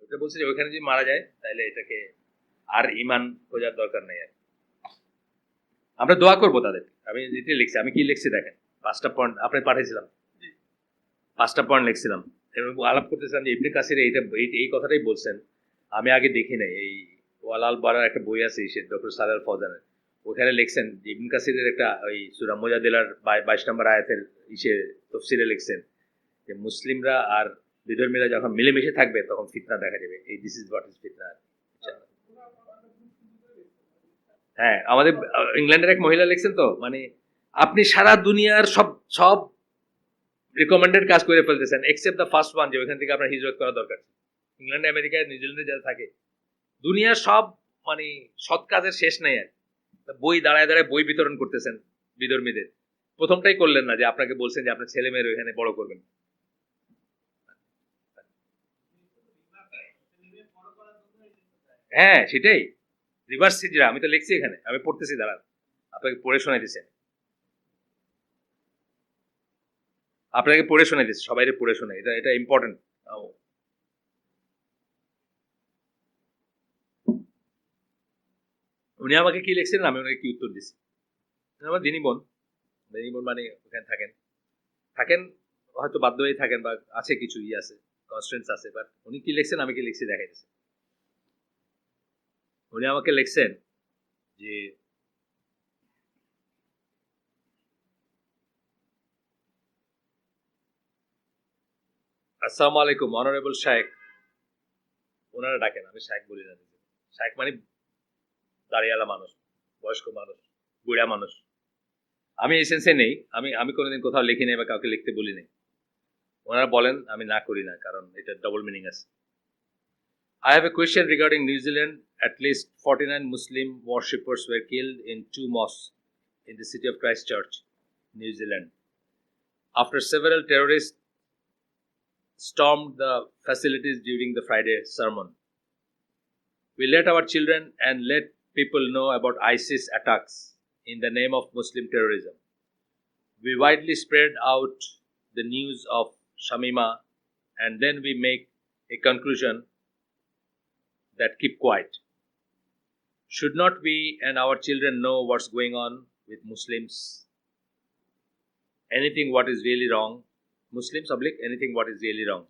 এটা বলছে যে ওইখানে যদি মারা যায় তাহলে এটাকে আর ঈমান খোঁজার দরকার নেই আর। আমরা দোয়া করবো তাদের। আমি যেটা লিখছি, আমি কি লিখছি দেখেন, 5টা পয়েন্ট আপনি পাঠিয়েছিলাম, 5টা পয়েন্ট লিখছিলাম এবং আলাপ করতেছিলাম যে ইবনে কাসির এইটা এই কথাটাই বলছেন। আমি আগে দেখি নাই, এই ওয়ালাল বারার একটা বই আছে সে ডক্টর সালাল ফৌজানের, ওখানে লিখছেন যে ইবনে কাসিরের একটা ওই সূরা মুজাদিলার 22 নম্বর আয়াতের ইসে তফসিরে লিখছেন যে মুসলিমরা আর বিধর্মীরা যখন মিলেমিশে থাকবে তখন ফিতনা দেখা যাবে। এই দিস ইজ হোয়াট ইজ ফিতনা। হ্যাঁ, আমাদের ইংল্যান্ডের এক মহিলা লিখছেন তো, মানে আপনি সারা দুনিয়ার সব সব রিকমেন্ডেড কাজ করে ফেলতেছেন এক্সেপ্ট দ্য ফার্স্ট ওয়ান, যে ওইখান থেকে আপনার হিজরত করা দরকার। ইংল্যান্ডে, আমেরিকায়, নিউজিল্যান্ডে যারা থাকে, দুনিয়ার সব মানে সৎ কাজের শেষ নেই আর। বই দাঁড়ায় দাঁড়ায় বই বিতরণ করতেছেন বিধর্মীদের। প্রথমটাই করলেন না যে আপনাকে বলছেন যে আপনার ছেলে মেয়ের ওইখানে বড় করবেন। হ্যাঁ সেটাই, রিভার্স হিজরা। আমি তো লিখছি এখানে, আমি পড়তেছি, দাঁড়ান আপনাকে পড়ে শোনাইতেছি, আপনাকে পড়ে শোনাইতেছি, সবাইকে পড়ে শোনাই, এটা এটা ইম্পর্টেন্ট। উনি আমাকে কি লিখছিলেন, আমি ওনাকে কি উত্তর দিচ্ছি। আমার দিনী বোন, দিনী বোন মানে ওখানে থাকেন, থাকেন হয়তো বাধ্য হয়ে থাকেন বা আছে কিছু ই আছে, কনস্ট্রেন্টস আছে, বাট উনি কি লিখছেন আমি কি লিখছি দেখাইতেছে। উনি আমাকে লিখছেন যে আসসালামু আলাইকুম অনারেবল শায়েখ, ওনারা ডাকেন, আমি শায়েখ বলি না। শায়েখ মানে দাঁড়িয়ালা মানুষ, বয়স্ক মানুষ, বুড়া মানুষ। আমি এই সেন্সে নেই, আমি আমি কোনোদিন কোথাও লিখি নাই বা কাউকে লিখতে বলি নাই। ওনারা বলেন, আমি না করি না, কারণ এটা ডবল মিনিং আছে। I have a question regarding New Zealand. At least 49 Muslim worshippers were killed in 2 mosques in the city of Christchurch, New Zealand, after several terrorists stormed the facilities during the Friday sermon. We let our children and let people know about ISIS attacks in the name of Muslim terrorism. We widely spread out the news of Shamima, and then we make a conclusion that keep quiet. Should not we and our children know what's going on with Muslims? Anything what is really wrong, Muslims public, anything what is really wrong.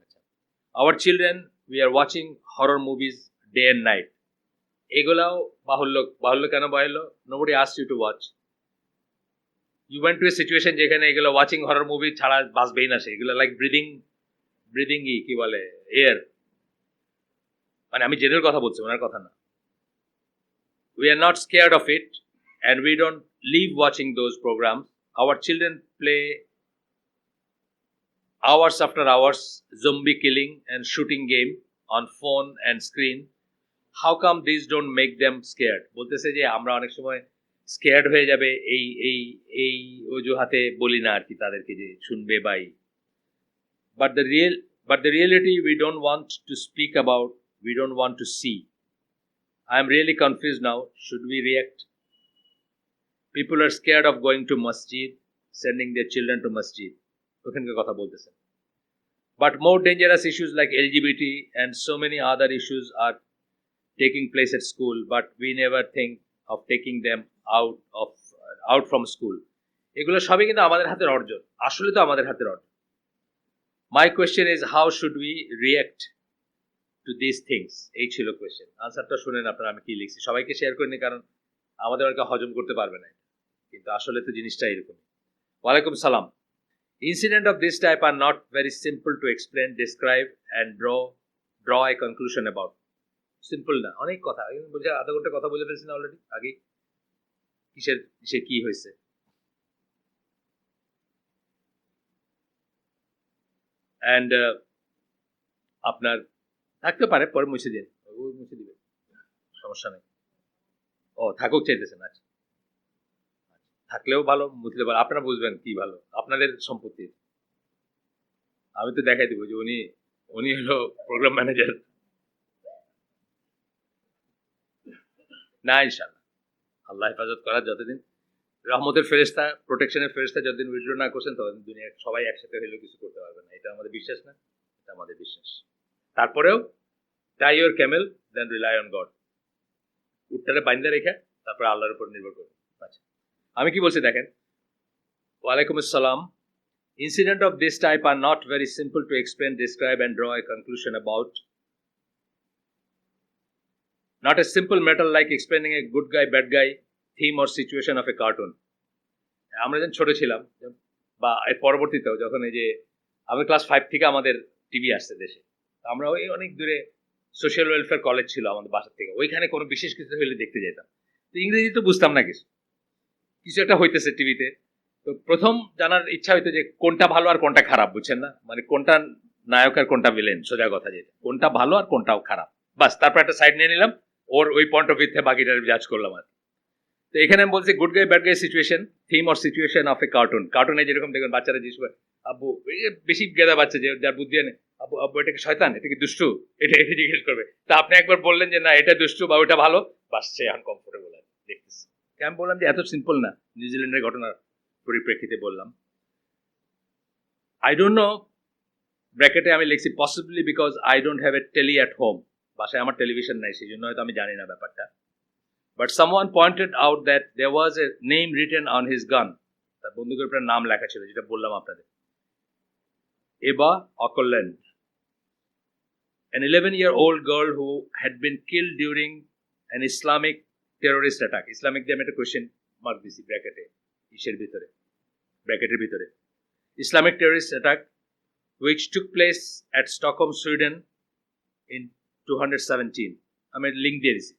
Our children, we are watching horror movies day and night. এগুলাও বাহুল্য, বাহুল্য কেন বাহুল্য? Nobody asked you to watch. You went to a situation যেখানে এগুলো watching horror movie ছাড়া বাঁচবেই না সে, এগুলো লাইক ব্রিদিং কি বলে এয়ার, মানে আমি জেনের কথা বলছি, ওনার কথা না। We are not scared of it and we don't leave watching those programs. Our children play hours after hours zombie killing and shooting game on phone and screen. How come these don't make them scared? বলতেছে যে আমরা অনেক সময় scared হয়ে যাবে এই এই এই অজুহাতে বলি না আর কি তাদেরকে যে শুনবে by. But the reality we don't want to speak about, we don't want to see. I am really confused now. Should we react? People are scared of going to masjid, sending their children to masjid. ওখানকার কথা বলতেছেন। But more dangerous issues like LGBT and so many other issues are taking place at school, but we never think of taking them out from school. এগুলো সবই কিন্তু আমাদের হাতের অর্জন, আসলে তো আমাদের হাতের অর্জন। My question is, how should we react to these things? এই ছিল কোয়েশ্চেন। আনসারটা শুনেন আপনারা আমি কি লিখছি, সবাইকে শেয়ার করিনি কারণ আমাদের আর হজম করতে পারবে না, কিন্তু আসলে তো জিনিসটা এরকম। ওয়ালাইকুম সালাম। Incident of this type are not very simple to explain, describe and draw a conclusion about. Simple না, অনেক কথা বলছে, আধা ঘন্টা কথা বলে ফেলছি না অলরেডি আগে, কিসের কি হয়েছে। অ্যান্ড আপনার থাকতে পারে, পরে মুছে দিন, মুছে দিবে, সমস্যা নেই। ও থাকুক চাইতেছেন, আচ্ছা থাকলেও ভালো, মুছলে ভালো, আপনারা বুঝবেন কি ভালো, আপনাদের সম্পত্তি। আমি তো দেখাই দিব যে উনি হলো প্রোগ্রাম ম্যানেজার না। ইনশাল্লাহ আল্লাহ হেফাজত করার, যতদিন রহমতের ফেরেশতা, প্রোটেকশনের ফেরেশতা যতদিন উইথড্র না করছেন ততদিন দুনিয়া সবাই একসাথে হলেও কিছু করতে পারবে না। এটা আমাদের বিশ্বাস না, এটা আমাদের বিশ্বাস। তারপরেও tie your camel then rely on God. উটটারে বাইন্দা রেখে তারপরে আল্লাহর উপর নির্ভর করবে। আচ্ছা, আমি কি বলছি দেখেন, ওয়ালাইকুম আসসালাম। Incidents of this type are not very simple to explain, describe and draw a conclusion about. Not a simple matter like explaining a good guy, bad guy, theme or situation of a cartoon. আমরা যখন ছোট ছিলাম বা এর পরবর্তীতেও যখন এই যে আমি ক্লাস 5 থেকে আমাদের টিভি আসছে দেশে, আমরা ওই অনেক দূরে সোশ্যাল ওয়েলফেয়ার কলেজ ছিল আমাদের বাসার থেকে, ওইখানে কোনো বিশেষ কিছু হলে দেখতে যেতাম। তো ইংরেজি তো বুঝতাম না, কিছু কিছু একটা হইতেছে টিভিতে, তো প্রথম জানার ইচ্ছা হইতো যে কোনটা ভালো আর কোনটা খারাপ, বুঝছেন না, মানে কোনটা নায়ক আর কোনটা ভিলেন, সোজা কথা যেটা কোনটা ভালো আর কোনটাও খারাপ, বাস তারপর একটা সাইড নিয়ে নিলাম, ওর ওই পয়েন্ট অফ ভিউ থেকে বাকিটার জাজ করলাম আর। তো এখানে আমি বলছি good guy bad guy situation, theme or situation of a cartoon. কার্টুনে যেরকম দেখবেন বাচ্চারা জিজ্ঞেস করে আব্বু, বেশি গেদা বাচ্চা যে যার বুদ্ধি আনে, আব্বু আব্বু এটা কি শয়তান, এটা কি দুষ্টু, এটা এটা জিজ্ঞেস করবে। তা আপনি একবার বললেন যে না এটা দুষ্টু বা ওটা ভালো, বাস সে আনকমফোর্টেবল আর দেখতেছে। আমি বললাম যে এত সিম্পল না, নিউজিল্যান্ডের ঘটনার পরিপ্রেক্ষিতে বললাম। আই ডোন্ট নো, ব্র্যাকেটে আমি লিখছি possibly because I don't have a telly at home, বাসায় আমার টেলিভিশন নাই, সেই জন্য হয়তো আমি জানি না ব্যাপারটা। But someone pointed out that there was a name written on his gun. তার বন্দুকের উপরে নাম লেখা ছিল, যেটা বললাম আপনাদের, এবা Auckland, an 11-year-old girl who had been killed during an Islamic terrorist attack. Islamic দিয়ে আমি একটা কোয়েশ্চেন মার্ক দিছি ব্র্যাকেটে, ব্র্যাকেটের ভিতরে, Islamic terrorist attack which took place at Stockholm, Sweden in 217. আমি লিঙ্ক দিয়ে দিছি,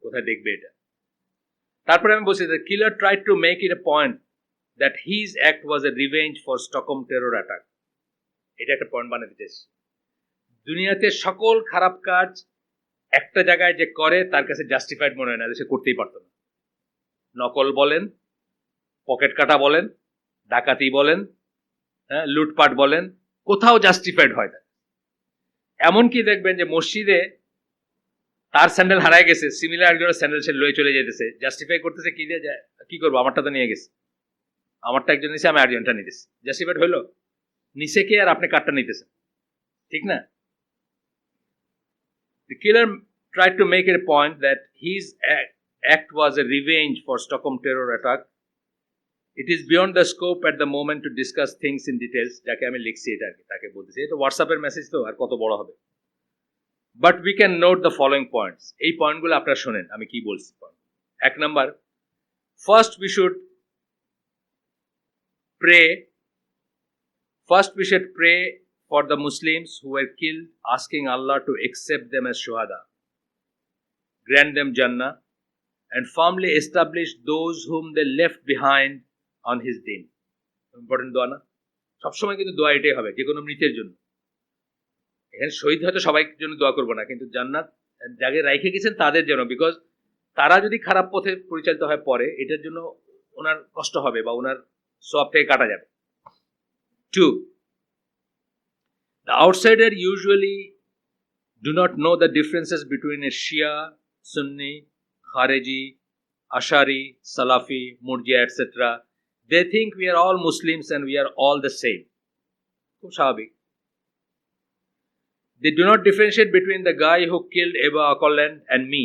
কোথায় দেখবে এটা। তারপরে আমি বলছি the killer tried to make it a point that his act was a revenge for Stockholm terror attack. এটা একটা পয়েন্ট বানাতে চাইছি, দুনিয়াতে সকল খারাপ কাজ একটা জায়গায় যে করে তার কাছে জাস্টিফাইড মনে হয় না, সে করতেই পারতো না। নকল বলেন, পকেট কাটা বলেন, ডাকাতি বলেন, হ্যাঁ লুটপাট বলেন, কোথাও জাস্টিফাইড হয় না। এমনকি দেখবেন যে মসজিদে তার স্যান্ডেল হারায় গেছে, সিমিলার একজনের স্যান্ডেল সে লয়ে চলে যেতেছে, জাস্টিফাই করতেছে কি দিয়ে যায়, কি করবো আমারটা তো নিয়ে গেছে, আমারটা একজন নিছে আমি আরেকজনটা নিতেছি, জাস্টিফাইড হইলো, নিচে কে আর আপনি কারটা নিতেছেন, ঠিক না? The killer tried to make it a point that his act was a revenge for Stockholm terror attack. It is beyond the scope at the moment to discuss things in details. যাকে আমি লিখছি এটা আর কি, তাকে বলতেছি, এটা হোয়াটসঅ্যাপের message তো আর কত বড় হবে। But we can note the following points. এই পয়েন্টগুলো আপনারা শোনেন আমি কি বলছি। এক number, first we should pray for the Muslims who were killed, asking Allah to accept them as shuhada, grant them Jannah, and firmly establish those whom they left behind on his deen. Important দোয়া না? সবসময় কিন্তু দোয়া এটাই হবে যে কোনো মৃতের জন্য। এখানে শহীদ হয়তো সবাই জন্য দোয়া করবো না, কিন্তু জান্নাত যাকে রেখে গেছেন তাদের জন্য, বিকজ তারা যদি খারাপ পথে পরিচালিত হয় পরে, এটার জন্য ওনার কষ্ট হবে বা ওনার সওয়াব থেকে কাটা যাবে। 2. The outsider usually do not know the differences between a Shia, Sunni, Khariji, Ashari, Salafi, Murjia, etc. They think we are all Muslims and we are all the same. খুব স্বাভাবিক। They do not differentiate between the guy who killed Eba Akolland and me.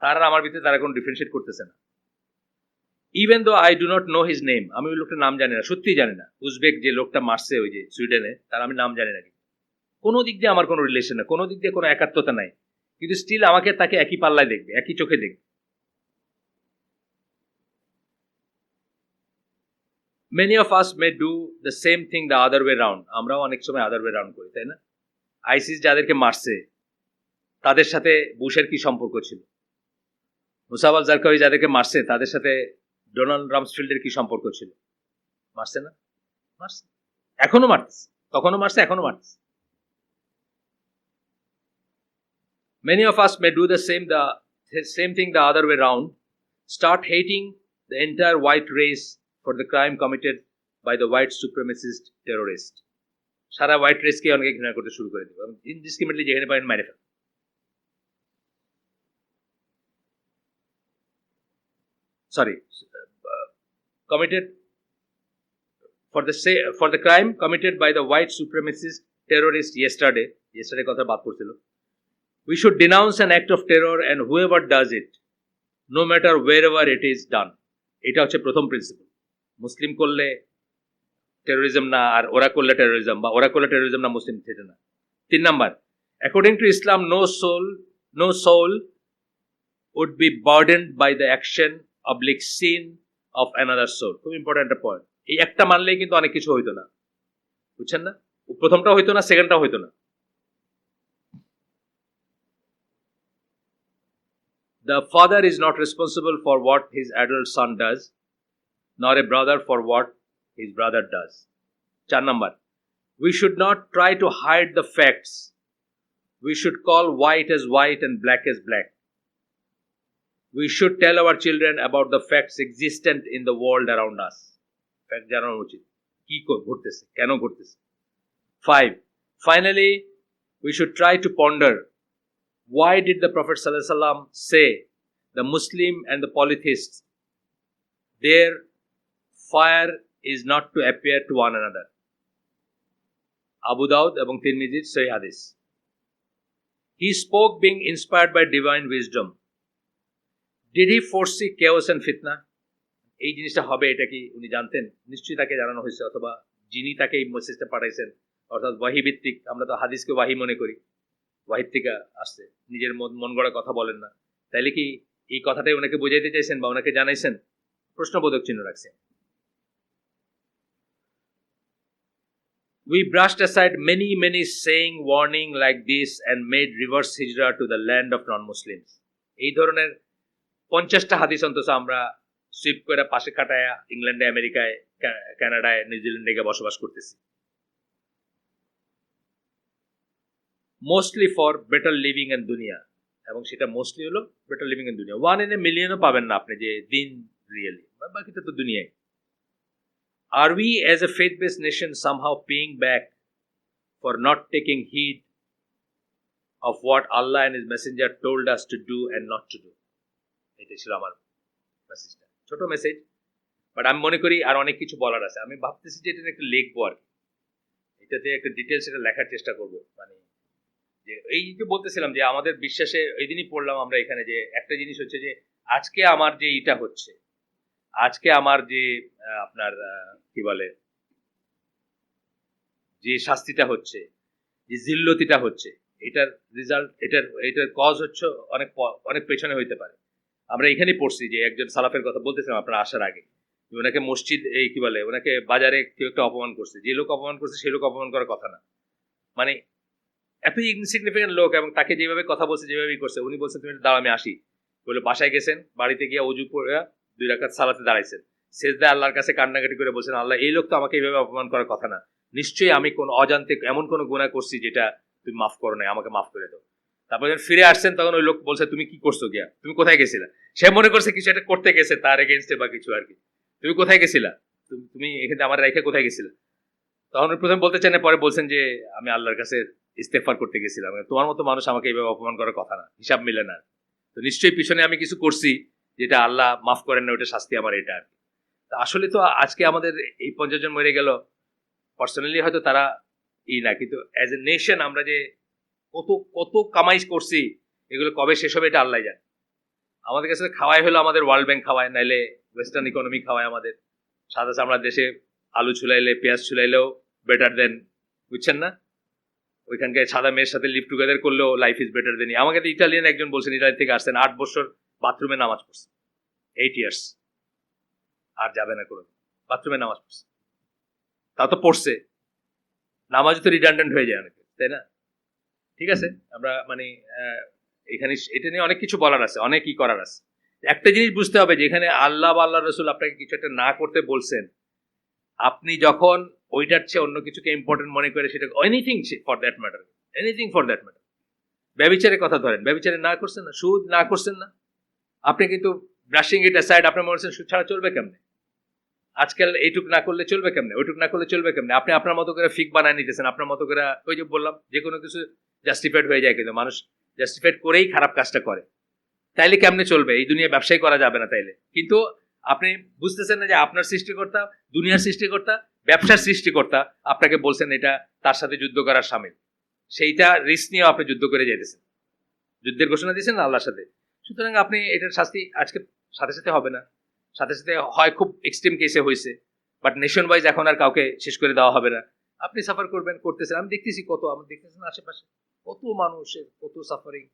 তারা আমার ভিতরে তারা কোনো differentiate করতেছে না। Even though I do not know his name, আমি ওই লোকটার নাম জানি না, সত্যিই জানি না। উজবেক যে লোকটা মারছে ওই যে সুইডেনে, তার আমি নাম জানি না, কোনো দিক দিয়ে আমার কোনো রিলেশন না, কোনো দিক দিয়ে কোনো একাত্মতা নাই, কিন্তু স্টিল আমাকে তাকে একই পাল্লায় দেখবে, একই চোখে দেখবে। Many of us may do the same thing the other way round. আমরাও অনেক সময় other way round করি, তাই না? আইসিস যাদেরকে মারছে তাদের সাথে বুশের কি সম্পর্ক ছিল? মুসাব আল জারকাউই যাদেরকে মারছে তাদের সাথে ডোনাল্ড রামসফিল্ডের কি সম্পর্ক ছিল? মারছে না? মারছে, এখনো মারছে, তখনও মারছে, এখনো মারছে। Many of us may do the same thing the other way round. Start hating the entire white race for the crime committed by the white supremacist terrorist. সারা হোয়াইট রেসকে অনেকে ঘৃণা করতে শুরু করে দেবে, ইনডিসক্রিমিনেটলি যেখানে পারেন মাইরে fail. Committed for the crime committed by the white supremacist terrorist yesterday কথা বাদ পড়ছিল, We should denounce an act of terror and whoever does it, no matter wherever it is done. এটা হচ্ছে প্রথম প্রিন্সিপাল। মুসলিম করলে টেরোরিজম না, আর ওরা করলে টেরোরিজম, বা ওরা করলে টেরোরিজম না, মুসলিম সেটা না। 3 number, according to Islam, no soul would be burdened by the action oblique sin of another soul. খুব ইম্পর্টেন্ট একটা পয়েন্ট। এই একটা মানলেই কিন্তু অনেক কিছু হইতো না, বুঝছেন না? প্রথমটা হইতো না, সেকেন্ডটা হইতো না। The father is not responsible for what his adult son does, nor a brother for what his brother does. 4 number, we should not try to hide the facts. We should call white as white and black as black. We should tell our children about the facts existent in the world around us. Fact জানানো উচিত, কি ঘটতেছে, কেন ঘটতেছে। 5, finally, we should try to ponder, why did the Prophet ﷺ say the Muslim and the polytheists, their fire is not to appear to one another? Abu Dawud এবং তিরমিজির সহিহ হাদিস। He spoke being inspired by divine wisdom. Did he foresee chaos and fitna? এই জিনিসটা হবে, এটা কি উনি জানতেন? নিশ্চয়ই তাকে জানানো হয়েছে, অথবা যিনি তাকে এই মেসেজটা পাঠাইছেন, অর্থাৎ ওয়াহি ভিত্তিক। আমরা তো হাদিসকে ওয়াহি মনে করি, ওয়াহিদ থেকে আসছে, নিজের মন গড়া কথা বলেন না। তাইলে কি এই কথাটাই ওনাকে বোঝাইতে চাইছেন বা ওনাকে জানাইছেন? প্রশ্নবোধক চিহ্ন রাখছেন। We brushed aside many saying warning like this and made reverse hijrah to the land of non-Muslims. এই ধরনের 50টা হাদিস অন্তত আমরা সুইপ করে পাশে কাটায়া ইংল্যান্ডে, আমেরিকায়, কানাডায়, নিউজিল্যান্ডে গিয়ে বসবাস করতেছি। Mostly for better living and দুনিয়া, এবং সেটা মোস্টলি হলো বেটার লিভিং এন্ড দুনিয়া। 1 in a million পাবেন না আপনি যে দিন রিয়েলি, বাকিটা তো দুনিয়ায়। Are we as a faith-based nation somehow paying back for not taking heed of what Allah and His Messenger told us to do and not to do? এটা ছিল আমার মেসেজটা, ছোট মেসেজ, বাট আমি মনে করি আর অনেক কিছু বলার আছে। আমি ভাবতেছি যে এটা একটা লিখবো আর কি, এটাতে একটা ডিটেলস এটা লেখার চেষ্টা করবো। মানে যে এই যে বলতেছিলাম যে আমাদের বিশ্বাসে, এই দিনই পড়লাম আমরা এখানে, যে একটা জিনিস হচ্ছে যে আজকে আমার যে এটা হচ্ছে, আজকে আমার যে আপনার কি বলে, যে শাস্তিটা হচ্ছে, যে জিল্লতিটা হচ্ছে, এটার রেজাল্ট, এটার কজ হচ্ছে অনেক পেছনে হইতে পারে। আমরা এখানেই পড়ছি যে একজন সালাফের কথা বলতেছিলাম আপনারা আসার আগে, ওনাকে মসজিদ, এই কি বলে, ওনাকে বাজারে কেউ একটা অপমান করছে, যে লোক অপমান করছে সেই লোক অপমান করার কথা না। মানে এত ইনসিগনিফিকেন্ট লোক, এবং তাকে যেভাবে কথা বলছে, যেভাবেই করছে, উনি বলছেন তুমি দাঁড়া আমি আসি বলে বাসায় গেছেন, বাড়িতে গিয়ে অজু করে 2 রাকাত সালাতে দাঁড়াইছেন, সেজদায় আল্লাহর কাছে কান্নাকাটি করে বলছেন, আল্লাহ এই লোক তো আমাকে এইভাবে অপমান করার কথা না, নিশ্চয়ই আমি কোন অজান্তে এমন কোনো গুনাহ করছি যেটা তুমি মাফ করো নাই, আমাকে মাফ করে দাও। তারপর যখন ফিরে আসছেন তখন ওই লোক বলছে তুমি কি করছো গিয়া, তুমি কোথায় গেছিলা? সে মনে করছে কিছু একটা করতে গেছে তার এগেইনস্টে বা কিছু আর কি। তুমি কোথায় গেছিলা, তুমি এখানে আমার রেখে কোথায় গেছিলা? তখন প্রথমে বলতে চান, পরে বলছেন যে আমি আল্লাহর কাছে ইস্তেগফার করতে গেছিলাম। তোমার মতো মানুষ আমাকে এইভাবে অপমান করার কথা না, হিসাব মিলে না। তো নিশ্চয়ই পিছনে আমি কিছু করছি যেটা আল্লাহ মাফ করেন না, ওইটা শাস্তি আমার এটা আর কি। আসলে তো আজকে আমাদের এই 50 জন মরে গেল, পার্সোনালি হয়তো তারা না, কিন্তু অ্যাজ এ নেশন আমরা যে কত কত কামাই করছি, এগুলো কবে শেষ হবে এটা আল্লাহ জানে। আমাদের কাছে খাওয়াই হলো আমাদের ওয়ার্ল্ড ব্যাংক খাওয়ায়, নাইলে ওয়েস্টার্ন ইকোনমি খাওয়ায় আমাদের। সাদা চামড়ার দেশে আলু ছুলাইলে, পেঁয়াজ ছুলাইলেও বেটার দেন, বুঝছেন না? ওইখানকার সাদা মেয়ের সাথে লিভ টুগেদার করলেও লাইফ ইজ বেটার দেন। আমাকে তো ইটালিয়ান একজন বলছেন, ইটালি থেকে আসছেন, 8 বছর বাথরুমে নামাজ পড়ছে, 8 ইয়ার্স, আর যাবে না কোনো বাথরুমে নামাজ পড়ছে। তা তো পড়ছে, নামাজ তো রিডান্ডেন্ট হয়ে যায় অনেকে, তাই না? ঠিক আছে, আমরা মানে এখানে এটা নিয়ে অনেক কিছু বলার আছে, অনেক কি করার আছে। একটা জিনিস বুঝতে হবে যে এখানে আল্লাহ বা আল্লাহ রসুল আপনাকে কিছু একটা না করতে বলছেন, আপনি যখন ওইটার চেয়ে অন্য কিছুকে ইম্পর্টেন্ট মনে করে সেটা anything for that matter, anything for that matter, ব্যভিচারের কথা ধরেন, ব্যভিচারে না করছেন না, সুদ না করছেন না, আপনি কিন্তু ব্রাশিং ইট অ্যাসাইড, আপনি মনে করছেন সুদ ছাড়া চলবে কেমনে, আজকাল এইটুক না করলে চলবে কেমনে, ওইটুক না করলে চলবে কেমনে, আপনি আপনার মতো করে ফিক বানায় নিতেছেন, আপনার মতো করে। ওই যে বললাম যে কোনো কিছু জাস্টিফাইড হয়ে যায়, কিন্তু মানুষ জাস্টিফাইড করেই খারাপ কাজটা করে। তাইলে কেমনে চলবে? এই দুনিয়া ব্যবসায় করা যাবে না তাইলে। কিন্তু আপনি বুঝতেছেন না যে আপনার সৃষ্টিকর্তা, দুনিয়ার সৃষ্টিকর্তা, ব্যবসার সৃষ্টিকর্তা আপনাকে বলছেন এটা তার সাথে যুদ্ধ করার সামিল, সেইটা রিস্ক নিয়েও আপনি যুদ্ধ করে যেতেছেন। যুদ্ধের ঘোষণা দিয়েছেন না আল্লাহর সাথে, সুতরাং আপনি এটার শাস্তি আজকে সাথে সাথে হবে না, সাথে সাথে হয় খুব এক্সট্রিম কেসে হয়েছে, বাট নেশন ওয়াইজ এখন আর কাউকে শেষ করে দেওয়া হবে না, আপনি সাফার করবেন, করতেছেন, আমি দেখতেছি কত, আমার দেখতেছেন আশেপাশে কত মানুষের কত সাফারিং।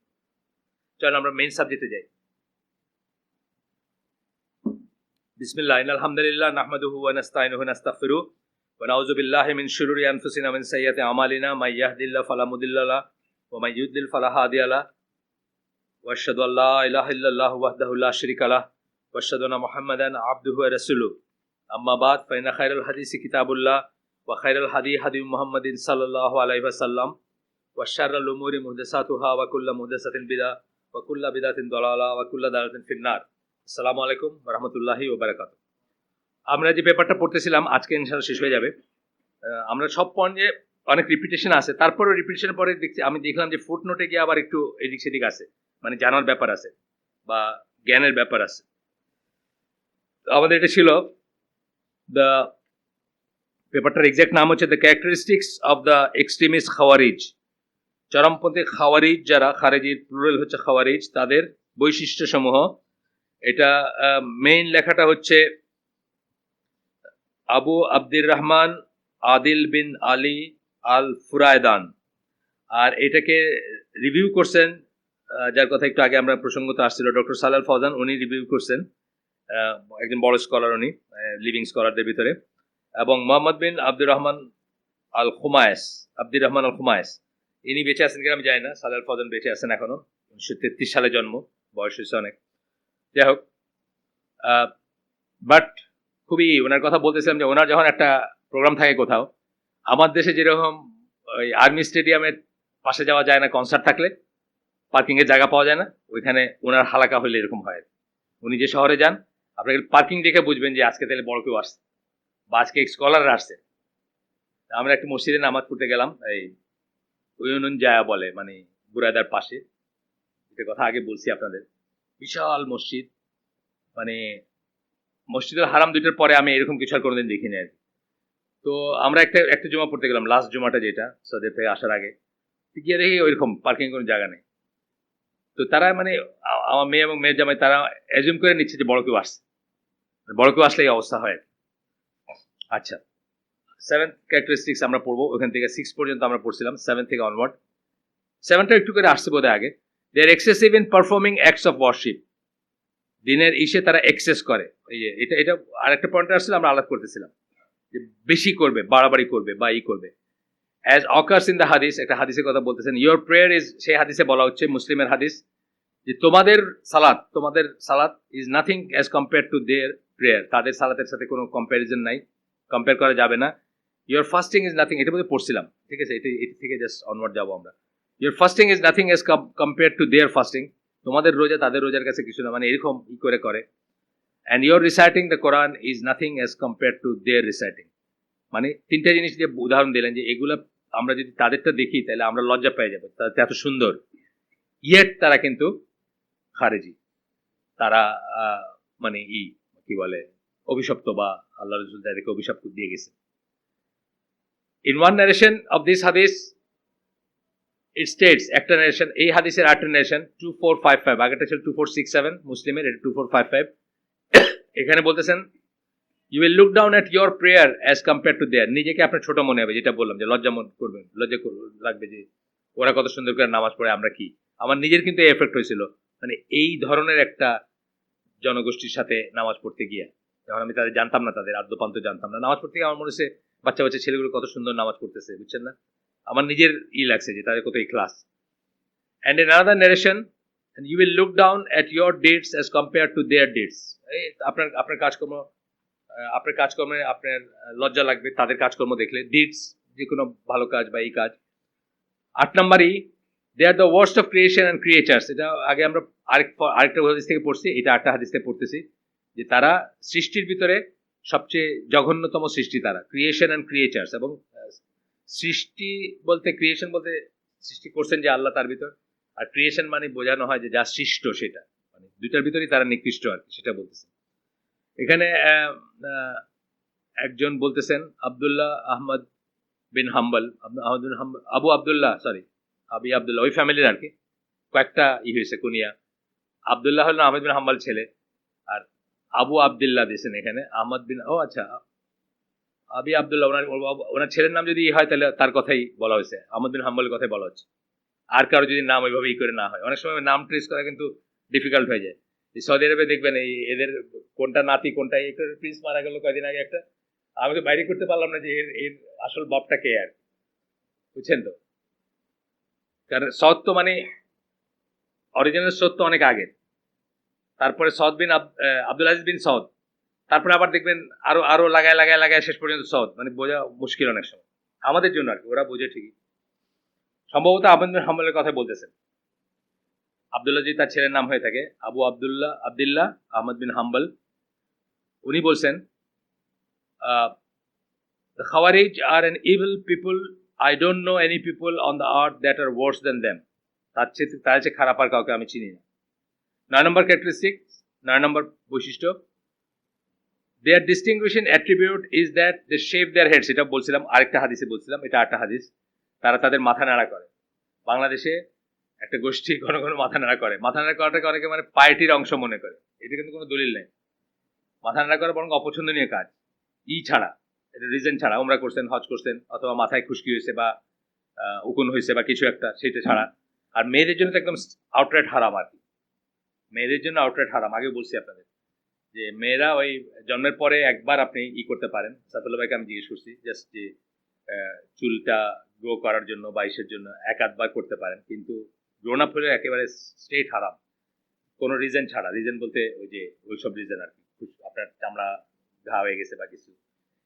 চল আমরা মেইন সাবজেক্টে যাই। বিসমিল্লাহ আলহামদুলিল্লাহ নাহমাদুহু ওয়া নাস্তাইনুহু ওয়া নাস্তাগফিরুহু ওয়া নাউযু বিল্লাহি মিন শুরুরি আনফুসিনা ওয়া মিন সাইয়্যাতি আমালিনা মাই ইয়াহদিল্লাহু ফালা মুদিল্লা লাহু ওয়া মাই ইউদ্লিল ফালা হাদিয়া লাহু ওয়া আশহাদু আল্লা ইলাহা ইল্লাল্লাহু ওয়াহদাহু লা শারীকা লাহু ওয়া আশহাদু আন্না মুহাম্মাদান আবদুহু ওয়া রাসূলুহু আম্মা বাদ ফাইনা খায়রাল হাদিসি কিতাবুল্লাহ ওয়া খায়রাল হাদি হাদি মুহাম্মাদিন সাল্লাল্লাহু আলাইহি ওয়াসাল্লাম ওয়া শাররাল উমুরি মুহদাসাতুহা ওয়া কুল্লু মুহদাসাতিন বিদআহ ওয়া কুল্লু বিদআতিন দালালাহ ওয়া কুল্লু দালালাতিন ফিন্নার। আসসালামু আলাইকুম ওয়া রাহমাতুল্লাহি ওয়া বারাকাতুহু। আমরা যে পেপারটা পড়তেছিলাম আজকে ইনশাআল্লাহ শেষ হয়ে যাবে। আমরা সব পয়েন্টে অনেক রিপিটেশন আছে, তারপরে রিপিটেশনের পরে আমি দেখলাম যে ফুটনোটে গিয়ে আবার একটু এদিক সেদিক আছে, মানে জানার ব্যাপার আছে বা জ্ঞানের ব্যাপার আছে। আমাদের এটা ছিল দ্য পেপারটার এক্সাক্ট নাম হচ্ছে the characteristics of the extremist Khawarij. চরমপন্থী খাওয়ারিজ যারা, খারেজির প্লুরাল হচ্ছে খাওয়ারিজ, তাদের বৈশিষ্ট্য সমূহ। এটা মেইন লেখাটা হচ্ছে আবু আব্দুর রহমান আদিল বিন আলী আল ফুরায়দান, আর এটাকে রিভিউ করছেন, যার কথা একটু আগে আমরা প্রসঙ্গত আসছিল, ডক্টর সালাল ফওজান, উনি রিভিউ করছেন, একজন বড় স্কলার উনি, লিভিং স্কলারদের ভিতরে। এবং মোহাম্মদ বিন আব্দুর রহমান আল খুমায়েস, ইনি বেঁচে আছেন কিনা আমি জানি না, সালাল ফওজান বেঁচে আছেন এখনো, 1933 সালে জন্ম, বয়স হয়েছে অনেক। যাই হোক, বাট খুবই ওনার কথা বলতেছিলাম যে ওনার যখন একটা প্রোগ্রাম থাকে কোথাও, আমার দেশে যেরকম ওই আর্মি স্টেডিয়ামের পাশে যাওয়া যায় না কনসার্ট থাকলে, পার্কিং এর জায়গা পাওয়া যায় না, ওইখানে ওনার হালাকা হইলে এরকম হয়। উনি যে শহরে যান, আপনাকে পার্কিং দেখে বুঝবেন যে আজকে তাহলে বড় কেউ আসছে বা আজকে স্কলাররা আসছে। আমরা একটা মসজিদে নামাজ পড়তে গেলাম, এই উয়ুনুন জায়া বলে, মানে বুরাদার পাশে, এটা কথা আগে বলছি আপনাদের, বিশাল মসজিদ, মানে মসজিদুল হারাম দুইটার পরে আমি এরকম কিছু আর কোনোদিন দেখিনি আর কি। তো আমরা একটা জুমা পড়তে গেলাম, লাস্ট জুমাটা যেটা সৌদি থেকে আসার আগে, গিয়ে দেখি ওইরকম পার্কিং কোনো জায়গা নেই। তো তারা মানে আমার মেয়ে এবং মেয়ের জামাই তারা অ্যাজিউম করে নিচ্ছে যে বড় কেউ আসছে, বড় কেউ আসলে এই অবস্থা হয়। আচ্ছা, 7th ক্যারেক্টারিস্টিক্স আমরা পড়বো, ওখান থেকে 6 পর্যন্ত আমরা পড়ছিলাম, 7 থেকে অনওয়ার্ড। 7টা একটু করে আসছে বোধহয় আগে। They are excessive in performing acts of worship. দিনের ইসে তারা এক্সেস করে, এই যে এটা আরেকটা পয়েন্টে আসছিল, আমরা আলাপ করতেছিলাম যে বেশি করবে, বাড়াবাড়ি করবে বা করবে। অ্যাজ অকার্স ইন দ্য হাদিস, একটা হাদিসের কথা বলতেছেন, ইয়োর প্রেয়ার ইজ, সেই হাদিসে বলা হচ্ছে, মুসলিমের হাদিস, যে তোমাদের সালাত is nothing as compare to there prayer, তাদের সালাতের সাথে কোনো কম্প্যারিজন নাই, কম্পেয়ার করা যাবে না। ইয়োর ফাস্টিং ইজ নাথিং, এটা মধ্যে পড়ছিলাম, ঠিক আছে, এটা থেকে জাস্ট অনওয়ার্ড যাবো আমরা। Your fasting is nothing as compare to there fasting, তোমাদের রোজা তাদের রোজার কাছে কিছু না, মানে এরকম করে। And your reciting the Quran is nothing as compare to there reciting, মানে তিনটা জিনিস যে উদাহরণ দিলেন যে এগুলো আমরা যদি তাদেরটা দেখি তাহলে আমরা লজ্জা পেয়ে যাবো, তাদের এত সুন্দর, ইয়েট তারা কিন্তু খারেজি, তারা মানে কি বলে অভিশপ্ত, বা আল্লাহ রাসূল তাদেরকে অভিশাপ দিয়ে গেছে। In one narration of this হাদিস ইট স্টেটস, একটা নারেশন, এই হাদিসের আরেকটা নারেশন 2455, আগেরটা ছিল 2467 মুসলিমের, এটা 2455। এখানে বলতেছেন you will look down at your prayer as compare to their, নিজেকে আপনার ছোট মনে হবে, যেটা বললাম যে লজ্জা লাগবে যে ওরা কত সুন্দর করে নামাজ পড়ে, আমরা কি। আমার নিজের কিন্তু এফেক্ট হয়েছিল, মানে এই ধরনের একটা জনগোষ্ঠীর সাথে নামাজ পড়তে গিয়ে, যখন আমি তাদের জানতাম না, তাদের আদ্যপান্ত জানতাম না, নামাজ পড়তে গিয়ে আমার মনে হচ্ছে বাচ্চা ছেলেগুলো কত সুন্দর নামাজ পড়তেছে, বুঝছেন না, আমার নিজের লাগছে যে তাদের কত class. And in another narration, you will look down at your deeds as compare to their deeds, আপনার কাজকর্মে আপনার লজ্জা লাগবে তাদের কাজকর্ম দেখলে, ডিডস যে কোনো ভালো কাজ বা এই কাজ। 8 নম্বরই, they are the worst of creation and creatures, এটা আগে আমরা আরেকটা হাদিস থেকে পড়ছি, এটা 8টা হাদিস থেকে পড়তেছি, যে তারা সৃষ্টির ভিতরে সবচেয়ে জঘন্যতম সৃষ্টি তারা, ক্রিয়েশন অ্যান্ড ক্রিয়েচার্স। এবং সৃষ্টি বলতে, ক্রিয়েশন বলতে সৃষ্টি করছেন যে আল্লাহ তার ভিতর, আর ক্রিয়েশন মানে বোঝানো হয় যে যা সৃষ্ট সেটা, মানে দুইটার ভিতরেই তারা নিকৃষ্ট আর কি, সেটা বলতেছে। এখানে একজন বলতেছেন আব্দুল্লাহ আহমদ বিন হাম্বল, আবু আবদুল্লাহ ওই ফ্যামিলির আর কি, কয়েকটা হয়েছে কুনিয়া। আবদুল্লাহ হলেন আহমদ বিন হাম্বল ছেলে, আর আবু আবদুল্লাহ দিয়েছেন এখানে, আহমদ বিন, ও আচ্ছা, আবি আবদুল্লাহ, ওনার ছেলের নাম যদি হয় তাহলে তার কথাই বলা হয়েছে, আহমদ বিন হাম্বলের কথাই বলা হচ্ছে। আর কারো যদি নাম ওইভাবে করে না হয়, অনেক সময় নাম ট্রেস করা কিন্তু ডিফিকাল্ট হয়ে যায়। সৌদি আরবে দেখবেন এই এদের কোনটা নাতি কোনটা, প্রিন্স মারা গেল কয়েকদিন আগে একটা, আমি তো বাইরে করতে পারলাম না যে এর এর আসল বাপটা কে, আর বুঝছেন তো। কারণ সৎ তো মানে অরিজিনাল সৎ তো অনেক আগে, তারপরে সদ বিন আব্দুল আজিজ বিন সদ, তারপরে আবার দেখবেন আরো আরো লাগায় লাগায় লাগায় শেষ পর্যন্ত সদ, মানে বোঝা মুশকিল অনেক সময় আমাদের জন্য আর কি, ওরা বোঝে ঠিকই। সম্ভবত আহমদ বিন হাম্বলের কথা বলতেছেন। আবদুল্লাহ যদি তার ছেলের নাম হয়ে থাকে, আবু আবদুল্লাহ আহমদ বিন হাম্বল, উনি বলছেন the Khawarij are an evil people. I don't know any people on the earth that are worse than them. তার চেয়ে খারাপ আর কাউকে আমি চিনি না। 9 নম্বর ক্যারেক্টারিস্টিক, 9 নম্বর বৈশিষ্ট্য, their distinguishing attribute is that they shave their heads. এটা বলছিলাম আরেকটা হাদিসে বলছিলাম, এটা আরেকটা হাদিস। তারা তাদের মাথা নাড়া করে। বাংলাদেশে একটা গোষ্ঠী ঘন ঘন মাথা নাড়া করে, মাথা নাড়া করাটাকে অনেকে মানে পার্টির অংশ মনে করে, এটা কিন্তু কোনো দলিল নেই। মাথা নাড়া করা বরং অপছন্দনীয় কাজ, ছাড়া, এটা রিজন ছাড়া। ওমরা করছেন, হজ করছেন, অথবা মাথায় খুশকি হয়েছে বা উকুন হয়েছে বা কিছু একটা, সেটা ছাড়া। আর মেয়েদের জন্য তো একদম আউটরাইট হারাম আর কি, মেয়েদের জন্য আউটরাইট হারাম। আগে বলছি আপনাদের যে মেয়েরা ওই জন্মের পরে একবার আপনি করতে পারেন, সাইফুল্লাহ ভাইকে আমি জিজ্ঞেস করছি, জাস্ট যে চুলটা গ্রো করার জন্য বা ইসের জন্য এক আধবার করতে পারেন, কিন্তু গ্রোন আপ হলে একেবারে স্ট্রেট হারাম, কোনো রিজন ছাড়া। রিজন বলতে ওই যে ওইসব রিজন আর কি, আপনার চামড়া ঘা হয়ে গেছে বা কিছু।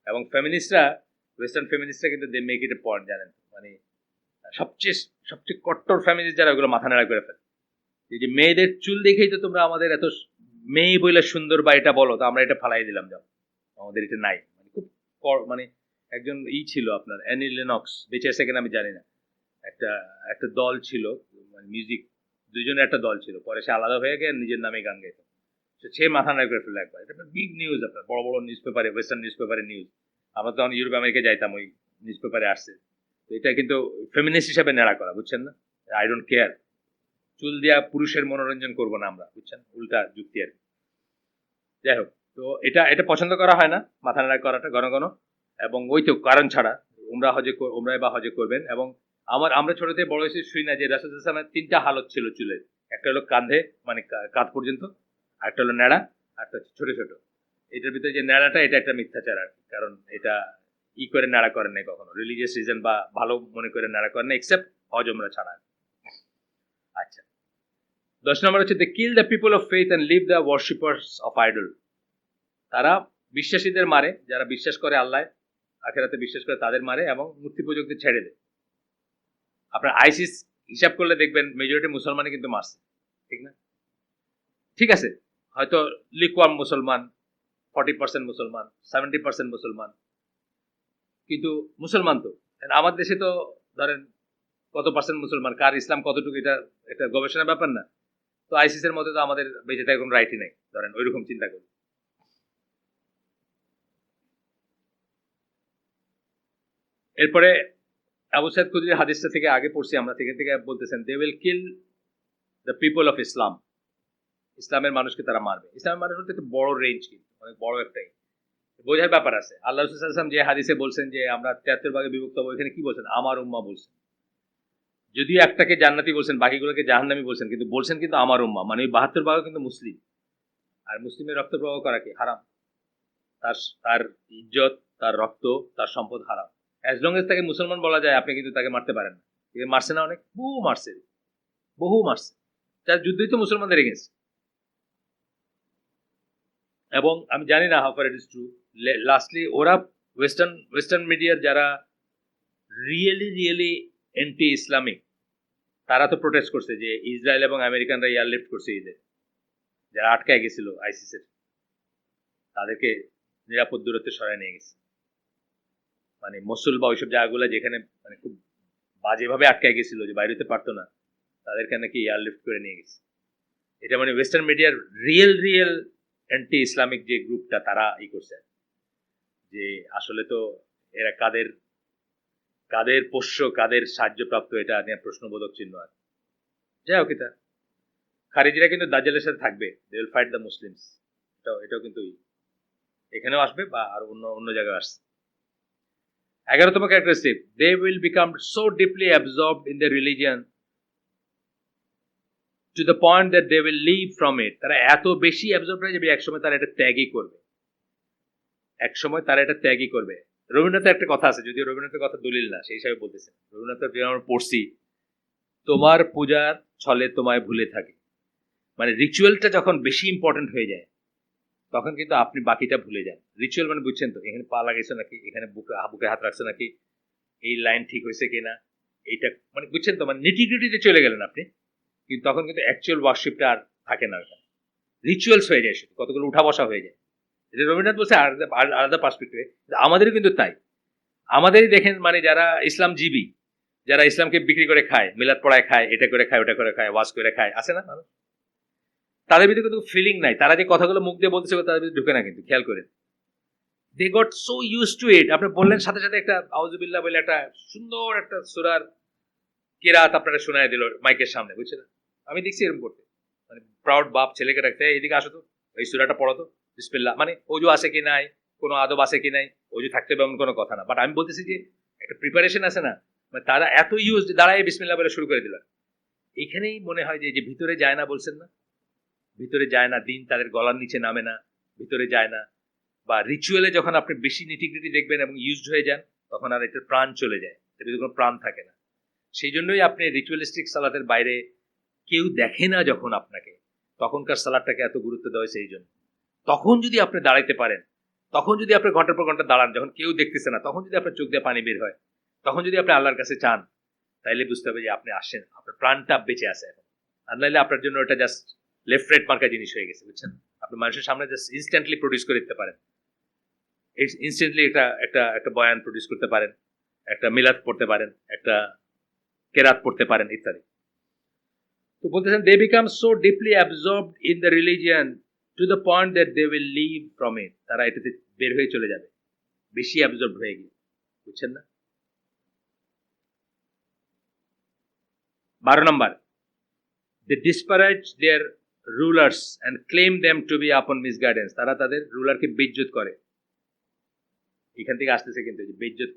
এবং ফেমিনিস্টরা, ওয়েস্টার্ন ফেমিনিস্টরা কিন্তু they make it A point, জানেন, মানে সবচেয়ে সবচেয়ে কট্টর ফেমিনিস্ট যারা, ওগুলো মাথা নাড়া করে ফেলে। এই যে মেয়েদের চুল দেখেই তো তোমরা আমাদের এত মেয়ে বইলে সুন্দর বা এটা বলো, তো আমরা এটা ফালাই দিলাম, যাও, আমাদের এটা নাই। মানে খুব মানে একজন ছিল আপনার অ্যানি লেনক্স, বেঁচে আছে কিনা আমি জানি না, একটা একটা দল ছিল, মানে মিউজিক, দুজনের একটা দল ছিল, পরে সে আলাদা হয়ে গিয়ে নিজের নামে গান গাইতো। সে মাথা নাড়া করে ফেলে একবার, এটা বিগ নিউজ, আপনার বড় বড় নিউজ পেপারে, ওয়েস্টার্ন নিউজ পেপারে নিউজ। আমরা তখন ইউরোপ আমেরিকা যাইতাম, ওই নিউজ পেপারে আসছে। তো এটা কিন্তু ফেমিনিস্ট হিসাবে নেড়া করা, বুঝছেন না। আই ডোন্ট কেয়ার, চুল দিয়া পুরুষের মনোরঞ্জন করবো না আমরা, বুঝছেন, উল্টা যুক্তি আর। যাই হোক, তো এটা এটা পছন্দ করা হয় না, মাথা নাড়া করাটা ঘন ঘন, এবং ওই তো কারণ ছাড়া। ওমরা বা হজে করবেন। এবং আমরা ছোট থেকে বড় হয়েছি শুই না যে রাসূল সাল্লাল্লাহু আলাইহি ওয়াসাল্লামের 3টা হালত ছিল চুলের, একটা হলো কাঁধে, মানে কাঁধ পর্যন্ত, আরেকটা হলো নেড়া, আরেকটা ছোট ছোট। এটার ভিতরে যে নেড়াটা, এটা একটা মিথ্যাচার আর কি, কারণ এটা করে নাড়া করেন নাই কখনো, রিলিজিয়াস রিজন বা ভালো মনে করে নাড়া করেন না, এক্সেপ্ট হজ ওমরা ছাড়া। আচ্ছা, 10 নম্বর হচ্ছে they kill the people of faith and leave the worshippers of idol. তারা বিশ্বাসীদের মারে, যারা বিশ্বাস করে আল্লাহ আখেরাতে বিশ্বাস করে তাদের মারে, এবং মূর্তি পূজকদের ছেড়ে দেয়। আপনার আইসিস হিসাব করলে দেখবেন মেজরিটি মুসলমানই কিন্তু মারছে, ঠিক না? ঠিক আছে, হয়তো লিকওয়ার্ম মুসলমান, 40% মুসলমান, 70% মুসলমান, কিন্তু মুসলমান তো। আমার দেশে তো ধরেন কত পার্সেন্ট মুসলমান, কার ইসলাম কতটুকু, এটা একটা গবেষণার ব্যাপার না। তো আইসিস এর মধ্যে তো আমাদের বেঁচে থাকার কোনো রাইটই নাই, ধরেন ওইরকম চিন্তা করি। এরপরে আবু সাইদ খুদরির হাদিসটা থেকে আগে পড়ছি আমরা, থেকে থেকে বলতেছেন they will kill the people of Islam. ইসলামের মানুষকে তারা মারবে। ইসলামের মানুষ বলতে একটা বড় রেঞ্জ, কিন্তু অনেক বড় একটাই বোঝার ব্যাপার আছে। আল্লাহ রাসূল সাল্লাল্লাহু আলাইহি ওয়াসাল্লাম যে হাদিসে বলছেন যে আমরা 73 ভাগে বিভক্ত হবো, এখানে কি বলছেন? আমার উম্মাহ বলছেন। যদিও একটাকে জান্নাতি বলছেন, বাকিগুলোকে জাহান্নামী বলছেন, কিন্তু বলছেন কিন্তু আমার উম্মাহ, মানে ওই 72 ভাগও কিন্তু মুসলিম। আর মুসলিমের রক্ত প্রবাহ করা কি হারাম, তার তার ইজ্জত, তার রক্ত, তার সম্পদ হারাম। অ্যাজ লং এজ তাকে মুসলমান বলা যায়, আপনি কিন্তু তাকে মারতে পারেন না। মারছে না, অনেক বহু মারছে, বহু মারছে, তার যুদ্ধই তো মুসলমানদের এগেন্স্ট। এবং আমি জানি না how far it is true, lastly ওরা ওয়েস্টার্ন মিডিয়ার যারা রিয়েলি রিয়েলি এন্টি ইসলামিক, তারা তো প্রোটেস্ট করছে যে ইসরায়েল এবং আমেরিকানরা এয়ারলিফট করছে ঈদের, যারা আটকায় গেছিল আইসিসের, তাদেরকে নিরাপদ দূরত্বে সরায় নিয়ে গেছে। মানে মসুল বা ওইসব জায়গাগুলো যেখানে মানে খুব বাজেভাবে আটকায় গেছিল, যে বাইরে হতে পারতো না, তাদেরকে নাকি এয়ারলিফট করে নিয়ে গেছে। এটা মানে ওয়েস্টার্ন মিডিয়ার রিয়েল রিয়েল অ্যান্টি ইসলামিক যে গ্রুপটা, তারা করছে যে আসলে তো এরা কাদের পোষ্য, কাদের সাহায্যপ্রাপ্ত, এটা নিয়ে প্রশ্নবোধক চিহ্ন আছে। যাই হোক, এটা খারিজিরা কিন্তু দাজ্জালের সাথে থাকবে, they will fight the Muslims. এটাও কিন্তু এখানেও আসবে বা আর অন্য অন্য জায়গায় আসছে। 11তম characteristic, they will become so deeply absorbed in the religion to the point that they will leave from it. তারা এত বেশি অ্যাবজর্ব হয়ে যাবে একসময় তারা এটা ত্যাগই করবে, একসময় তারা এটা ত্যাগই করবে। রবীন্দ্রনাথের একটা কথা আছে, যদিও রবীন্দ্রনাথের কথা দলিল না, সেই হিসাবে বলতেছেন। রবীন্দ্রনাথের যে আমরা পড়ছি, তোমার পূজার ছলে তোমায় ভুলে থাকে, মানে রিচুয়ালটা যখন বেশি ইম্পর্টেন্ট হয়ে যায় তখন কিন্তু আপনি বাকিটা ভুলে যান। রিচুয়াল মানে বুঝছেন তো, এখানে পা লাগাইছো নাকি, এখানে বুকে হাত রাখছো নাকি, এই লাইন ঠিক হয়েছে কিনা, এইটা মানে বুঝছেন তো, মানে নিটিগ্রিটিতে চলে গেলেন আপনি, কিন্তু তখন কিন্তু অ্যাকচুয়াল ওয়ার্শিপটা আর থাকে না, ওটা রিচুয়ালস হয়ে যায়, শুধু কতগুলো উঠা বসা হয়ে যায়। এটা রবীন্দ্রনাথ বলছে আলাদা পার্সপেক্টিভে, আমাদেরও কিন্তু তাই। আমাদেরই দেখেন, মানে যারা ইসলামজীবী, যারা ইসলামকে বিক্রি করে খায়, মিলাদ পড়ায় খায়, এটা করে খায়, ওটা করে খায়, ওয়াজ করে খায়, আছে না মানুষ, তাদের ভিতরে কিন্তু ফিলিং নাই। তারা যে কথাগুলো মুখ দিয়ে বলতেছে তাদের ভিতরে ঢুকে না, কিন্তু খেয়াল করেন, they got so use to it. আপনি বললেন সাথে সাথে একটা আউযুবিল্লাহ বলে একটা সুন্দর একটা সূরার কিরাত আপনারা শোনায় দিল মাইকের সামনে, বুঝছেন? আমি দেখছি এরকম করতে, মানে প্রাউড বাপ ছেলেকে রাখতে, এইদিকে আসো তো, এই সূরাটা পড়ো তো, বিসমিল্লাহ, মানে অজু আছে কি নাই, কোনো আদব আছে কি নাই, অজু থাকতে হবে এমন কোনো কথা না, বাট আমি বলতেছি যে একটা প্রিপারেশন আছে না, মানে তারা এত ইউজ দাঁড়ায় বিসমিল্লাহ বলে শুরু করে দিল। এখানেই মনে হয় যে ভিতরে যায় না, বলছেন না, ভিতরে যায় না, দিন তাদের গলার নিচে নামে না, ভিতরে যায় না। বা রিচুয়ালে যখন আপনি বেশি নিটিগ্রিটি দেখবেন এবং ইউজড হয়ে যান, তখন আর এটার প্রাণ চলে যায়, এর কোনো প্রাণ থাকে না। সেই জন্যই আপনি রিচুয়ালিস্টিক সালাতের বাইরে কেউ দেখে না যখন আপনাকে, তখনকার সালাদটাকে এত গুরুত্ব দেওয়া হয়। সেই জন্য তখন যদি আপনি দাঁড়াইতে পারেন, তখন যদি আপনি ঘন্টার পর ঘন্টা দাঁড়ান, যখন কেউ দেখতেছে না, তখন যদি আপনার চোখ দিয়ে পানি বের হয়, তখন যদি আপনি আল্লাহর কাছে চান, তাইলে বুঝতে হবে যে আপনি আসেন, আপনার প্রাণটা বেঁচে আছে এখন। আর নাইলে আপনার জন্য ওটা জাস্ট লেফট রাইট মার্কা জিনিস হয়ে গেছে, বুঝছেন? আপনি মানুষের সামনে জাস্ট ইনস্ট্যান্টলি প্রডিউস করে দিতে পারেন, ইনস্ট্যান্টলি একটা একটা একটা বয়ান প্রডিউস করতে পারেন, একটা মিলাদ পড়তে পারেন, একটা কেরাত পড়তে পারেন, ইত্যাদি। তো বলতেছেন, they become so deeply absorbed in the religion to the point that they will leave from it. তারা এটাতে বের হয়ে চলে যাবে, বেশি অ্যাবজর্ব হয়ে গিয়ে, বুঝছেন না? 12 নম্বর, they disparage their rulers and claim them to be upon misguidance. তারা তাদের রুলারকে বেইজ্জত করে। এখান থেকে আসতেছে কিন্তু যে বেইজ্জত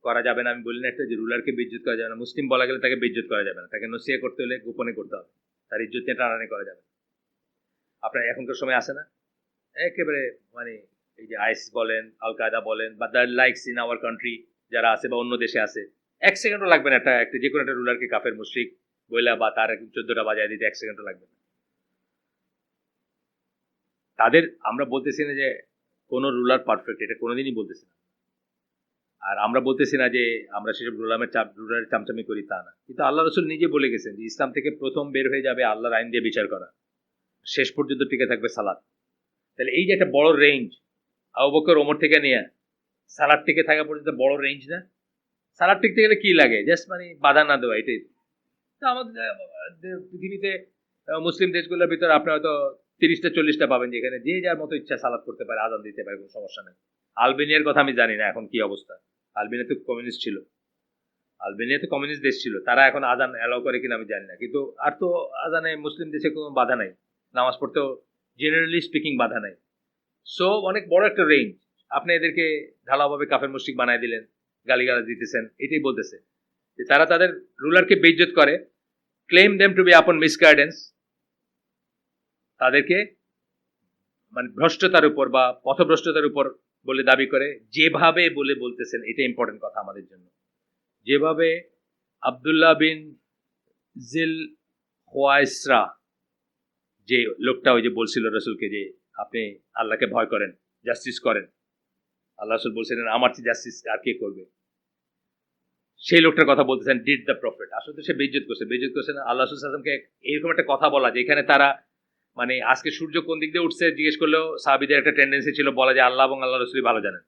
করা যাবে না, আমি বলি না একটা যে রুলারকে বেইজ্জত করা যাবে না, মুসলিম বলা গেলে তাকে বেইজ্জত করা যাবে না, তাকে নসিহা করতে হলে গোপনে করতে হবে, তার ইজ্জত নিয়ে টানাটানি করা যাবে না। আপনার এখনকার সময় আসে না একেবারে, মানে এই যে আইএস বলেন, আল কায়দা বলেন, বা the likes in our country যারা আছে বা অন্য দেশে আছে, এক সেকেন্ডও লাগবে না একটা যে কোনো একটা রুলারকে কাফের মুশরিক বইলা বা তার 14টা বাজায় দিতে এক সেকেন্ডও লাগবে না তাদের। আমরা বলতেছি না যে কোন রুলার পারফেক্ট, এটা কোনোদিনই বলতেছি না। আর আমরা বলতেছি না যে আমরা সেসব রুলারের চামচামি করি, তা না। কিন্তু আল্লাহ রসুল নিজে বলে গেছেন যে ইসলাম থেকে প্রথম বের হয়ে যাবে আল্লাহর আইন দিয়ে বিচার করা, শেষ পর্যন্ত টিকে থাকবে সালাত। তাহলে এই যে একটা বড় রেঞ্জ, আবু বকর ওমর থেকে নিয়ে সালাদ টিকে থাকা পর্যন্ত বড় রেঞ্জ না? সালাদ টিকতে গেলে কি লাগে? জাস্ট মানে বাধা না দেওয়া, এটাই। তো আমাদের পৃথিবীতে মুসলিম দেশগুলোর ভিতরে আপনি হয়তো 30টা 40টা পাবেন যেখানে যে যার মতো ইচ্ছা সালাদ করতে পারে, আজান দিতে পারে, কোনো সমস্যা নেই। আলবেনিয়ার কথা আমি জানি না এখন কি অবস্থা, আলবেনিয়া তো কমিউনিস্ট ছিল, আলবেনিয়া তো কমিউনিস্ট দেশ ছিল, তারা এখন আজান অ্যালাউ করে কিনা আমি জানি না। কিন্তু আর তো আজানে মুসলিম দেশে কোনো বাধা নাই, নামাজ পড়তেও জেনারেলি স্পিকিং বাধা নাই। সো অনেক বড় একটা রেঞ্জ। আপনি এদেরকে ঢালাওভাবে কাফের মুশরিক বানায় দিলেন, গালিগালাজ দিতেছেন, এটাই বলতেছে যে তারা তাদের রুলারকে বেইজ্জত করে, ক্লেম দেম টু বি আপন মিসগাইডেন্স, তাদেরকে মানে ভ্রষ্টতার উপর বা পথভ্রষ্টতার উপর বলে দাবি করে। যেভাবে বলে বলতেছেন, এটা ইম্পর্টেন্ট কথা আমাদের জন্য, যেভাবে আব্দুল্লাহ বিন জিল খোয়াইসরা, যে লোকটা ওই যে বলছিল রসুলকে যে আপনি আল্লাহকে ভয় করেন, জাস্টিস করেন, আল্লাহ রসুল বলছিলেন আমার চেয়ে জাস্টিস আর কে করবে, সেই লোকটার কথা বলতেছেন ডিড দ্য প্রফেট। আসলে সে বেইজ্জত করছে না আল্লাহ রসুল সাল্লামকে। এইরকম একটা কথা বলা যেখানে তারা মানে আজকে সূর্য কোন দিক দিয়ে উঠছে জিজ্ঞেস করলেও সাহাবীদের একটা টেন্ডেন্সি ছিল বলা যে আল্লাহ এবং আল্লাহ রসুলই ভালো জানেন।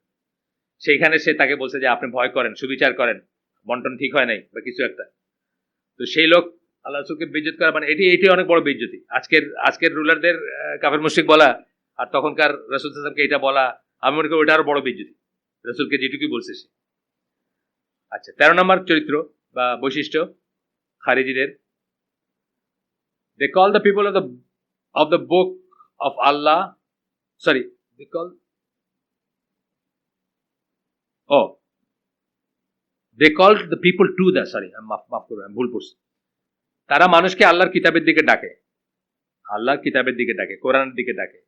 সেইখানে সে তাকে বলছে যে আপনি ভয় করেন, সুবিচার করেন, বন্টন ঠিক হয় নাই বা কিছু একটা। তো সেই লোক আল্লাহ রসুলকে বেইজ্জত করা, মানে এটি অনেক বড় বেইজ্জতি। আজকের রুলারদের কাফের মুশরিক বলা আর তখনকার রসুল সাল্লামকে এটা বলা, আমি মনে করি ওইটা আরো বড় বেইজ্জতি, রসুলকে যেটুকুই বলছে সে। আচ্ছা, 13 নম্বর চরিত্র বা বৈশিষ্ট্য খারিজিদের, they call the people of the book of Allah, sorry, they call, oh, they called the people to the, sorry, মাফ করবেন, আমি ভুল পড়ছি। তারা মানুষকে আল্লাহর কিতাবের দিকে ডাকে, আল্লাহর কিতাবের দিকে ডাকে, কোরআনের দিকে ডাকে,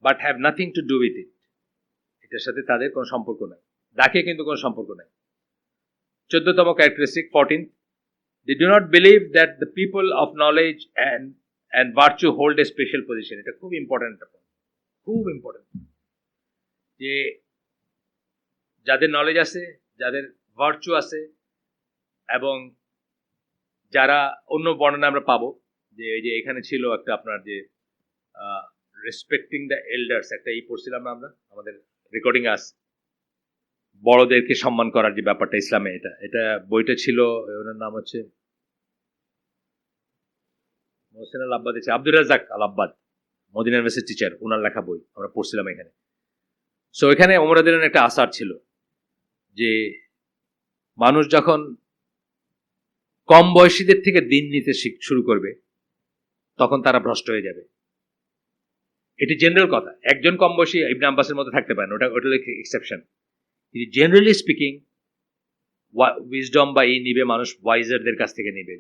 but have nothing to do with it, এটার সাথে তাদের কোনো সম্পর্ক নাই, ডাকে কিন্তু কোনো সম্পর্ক নাই। 14তম characteristic 14, they do not believe that the people of knowledge and virtue hold a special position. এটা খুব ইম্পর্টেন্ট, খুব ইম্পর্টেন্ট, যে যাদের নলেজ আছে, যাদের ভার্চু আছে, এবং যারা অন্য বর্ণনা আমরা পাবো, যে এই যে এখানে ছিল একটা আপনার যে রেসপেক্টিং দ্য এল্ডার্স, একটা পড়ছিলাম আমরা, আমাদের রেকর্ডিং আছে, বড়দেরকে সম্মান করার যে ব্যাপারটা ইসলামে, এটা বইটা ছিল, ওনার নাম হচ্ছে মোহসেন আল আব্বাদ, আব্দুর রাজ্জাক আল আব্বাদ, মদিনা ইউনিভার্সিটির টিচার, ওনার লেখা বই আমরা পড়ছিলাম এখানে। সো এখানে ওমর রাদিয়াল্লাহু আনহু একটা আসার ছিল যে মানুষ যখন কম বয়সীদের থেকে দিন নিতে শুরু করবে তখন তারা ভ্রষ্ট হয়ে যাবে। এটি জেনারেল কথা, একজন কম বয়সী ইবনে আব্বাসের মধ্যে থাকতে পারে না, ওটা এক্সেপশন। জেনারেলি স্পিকিং উইজডম বা নিবে মানুষ ওয়াইজারদের কাছ থেকে নিবে,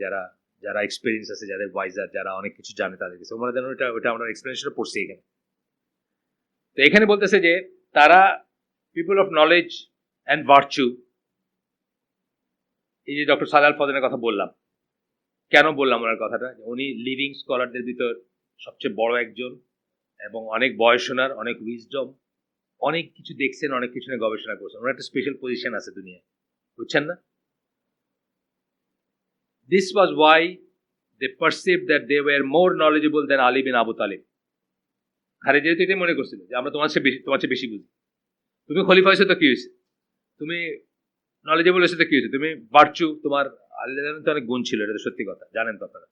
যারা এক্সপিরিয়েন্স আছে, যাদের ওয়াইজার, যারা অনেক কিছু জানে তাদের কাছে। ওমর রাদিয়াল্লাহু আনহু ওটা আমরা এক্সপিরিয়েন্সটা পড়ছি এখানে। তো এখানে বলতেছে যে তারা people of knowledge and virtue, এই যে ডক্টর সালাহ আল ফজনের কথা বললাম, কেন বললাম ওনার কথাটা, উনি লিভিং স্কলারদের ভিতর সবচেয়ে বড় একজন, এবং অনেক বয়স ওনার, অনেক উইজডম, অনেক কিছু দেখছেন, অনেক কিছু নিয়ে গবেষণা করছেন, ওনার একটা স্পেশাল পজিশন আছে দুনিয়ায়, বুঝছেন না? This was why they perceived that they were more knowledgeable than Ali bin Abu Talib. খারেজি যেহেতু এটাই মনে করছিল যে আমরা তোমার চেয়ে বেশি বুঝি, তুমি খলিফা হয়েছে তো কি হয়েছে, তুমি নলেজেবল হয়েছে তো কি হয়েছে, তুমি ভার্চু, তোমার আল্লাহর তো অনেক গুণ ছিল, এটা তো সত্যি কথা, জানেন তো আপনারা,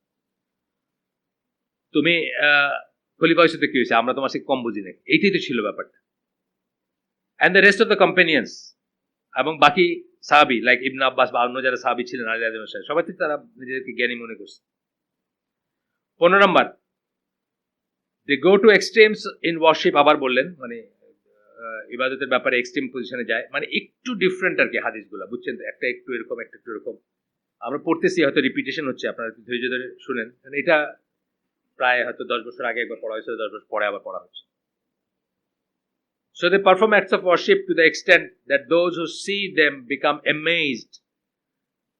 তুমি খলিফা হয়েছে তো কি হয়েছে, আমরা তোমার চেয়ে কম বুঝি নাকি, এইটাই তো ছিল ব্যাপারটা। And the rest of the companions, এবং বাকি সাহাবি লাইক ইবনে আব্বাস বা অন্য যারা সাহাবি ছিলেন আলী রাদিয়াল্লাহু আনহু, সবাই তারা নিজেদেরকে জ্ঞানী মনে করছে। 15 নম্বর, they go to extremes in worship, আবার বললেন মানে ইবাদতের ব্যাপারে এক্সট্রিম পজিশনে যায়, মানে একটু ডিফারেন্ট আর কি হাদিসগুলো, বুঝছেন তো, একটা একটু এরকম, একটা একটু এরকম, আমরা পড়তেছি, হয়তো রিপিটেশন হচ্ছে, আপনারা ধৈর্য ধরে শুনেন, এটা প্রায় হয়তো 10 বছর আগে একবার পড়া হয়েছে, 10 বছর পরে আবার পড়া হচ্ছে। So they perform acts of worship to the extent that those who see them become amazed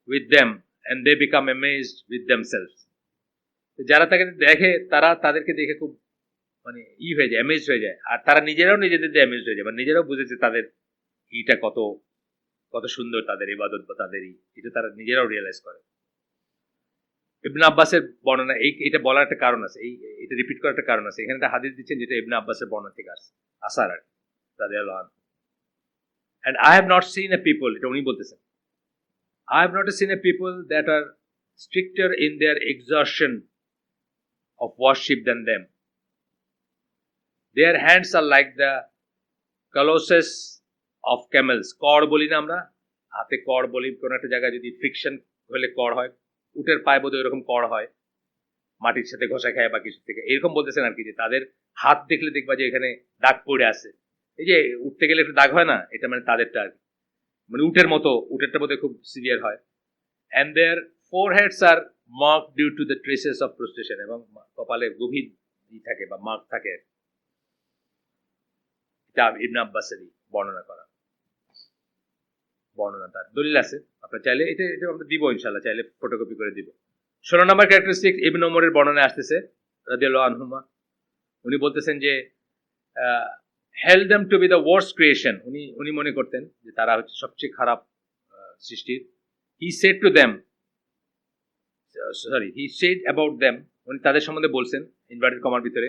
with them and they become amazed with themselves. যারা তাকে দেখে তারা তাদেরকে দেখে খুব মানে হয়ে যায়, অ্যামেজড হয়ে যায়, আর তারা নিজেরাও নিজেদের দিয়ে অ্যামেজড হয়ে যায়, মানে নিজেরাও বুঝেছে তাদের এইটা কত কত সুন্দর, তাদের ইবাদত বা তাদের এটা তারা নিজেরাও রিয়েলাইজ করে। ইবনে আব্বাসের বর্ণনা, এটা বলার একটা কারণ আছে, এটা রিপিট করার একটা কারণ আছে। এখানে একটা হাদিস দিচ্ছেন যেটা ইবনে আব্বাসের বর্ণনা থেকে আসার আর রাদিয়াল্লাহু আনহু। And I have not seen a people, এটা উনি বলতেছেন, I have not seen a people that are stricter in their exertion of worship than them. Their hands are like the callouses of camels. কড় বলি না আমরা, হাতে কড় বলি, কোন একটা জায়গায় যদি ফ্রিকশন হলে কড় হয়, উটের পায়ে বোধহয় এরকম কড় হয়, মাটির সাথে ঘষা খায় বা কিছু থেকে, এরকম বলতেছেন আর কি, যে তাদের হাত দেখলে দেখবা যে এখানে দাগ পড়ে আছে, এই যে উঠতে গেলে একটু দাগ হয় না, এটা মানে তাদেরটা আর কি, মানে উটের মতো, উটেরটা বোধহয় খুব সিভিয়ার হয়। And their foreheads are marked due to the traces of prostration, এবং কপালে গভীর থাকে বা মার্ক থাকে। এটা ইবনে আব্বাসেরই বর্ণনা করা, বর্ণনা তার দলিল আছে, আপনারা চাইলে এটা আমরা দিব ইনশাআল্লাহ, চাইলে ফটোকপি করে দিব। 16 নম্বর ক্যারেক্টারিস্টিক ইবনে ওমরের বর্ণনায় আসতেছে রাদিয়াল্লাহু আনহুমা, উনি বলতেছেন যে held them to be the worst creation, উনি মনে করতেন যে তারা হচ্ছে সবচেয়ে খারাপ সৃষ্টির। he said about them, উনি তাদের সম্বন্ধে বলছেন ইনভার্টেড কমার ভিতরে,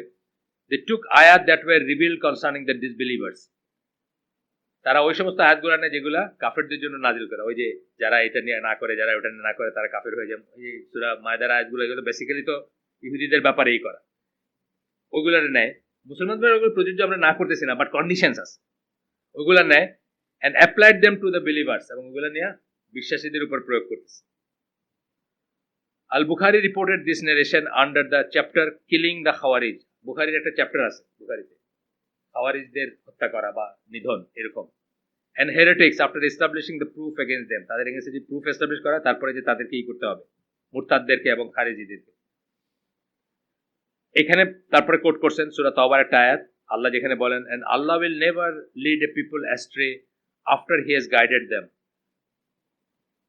they took ayat that were revealed concerning the disbelievers, তারা ওই সমস্ত আয়াতগুলো নেয় যেগুলা কাফেরদের জন্য নাজিল করা, ওই যে যারা এটা নিয়ে না করে, যারা ওটা নিয়ে না করে তারা কাফের হয়ে যায়, এই সূরা মায়দার আয়াতগুলো, এগুলো বেসিক্যালি তো ইহুদিদের ব্যাপারেই করা, ওইগুলো নেয়। মুসলমানদের ওগুলো প্রযোজ্য আমরা না করতেছি না, বাট কন্ডিশনস আছে, ওইগুলো নেয় and applied them to the believers, এবং ওগুলো নিয়ে বিশ্বাসীদের উপর প্রয়োগ করতেছে। Al-Bukhari reported this narration under the chapter Killing the Khawarij. বুখারীর একটা চ্যাপ্টার আছে বুখারীতে, খাওয়ারিজদের হত্যা করা বা নিধন এরকম। And heretics after establishing the proof against them, তাদের এগেইনস্টে যে প্রুফ এস্টাবলিশ করা, তারপরে যে তাদেরকে কি করতে হবে, মুরতাদদেরকে এবং খারিজিদেরকে। এখানে তারপরে কোট করছেন সূরা তাওবার একটা আয়াত, আল্লাহ যেখানে বলেন, and Allah will never lead a people astray after he has guided them.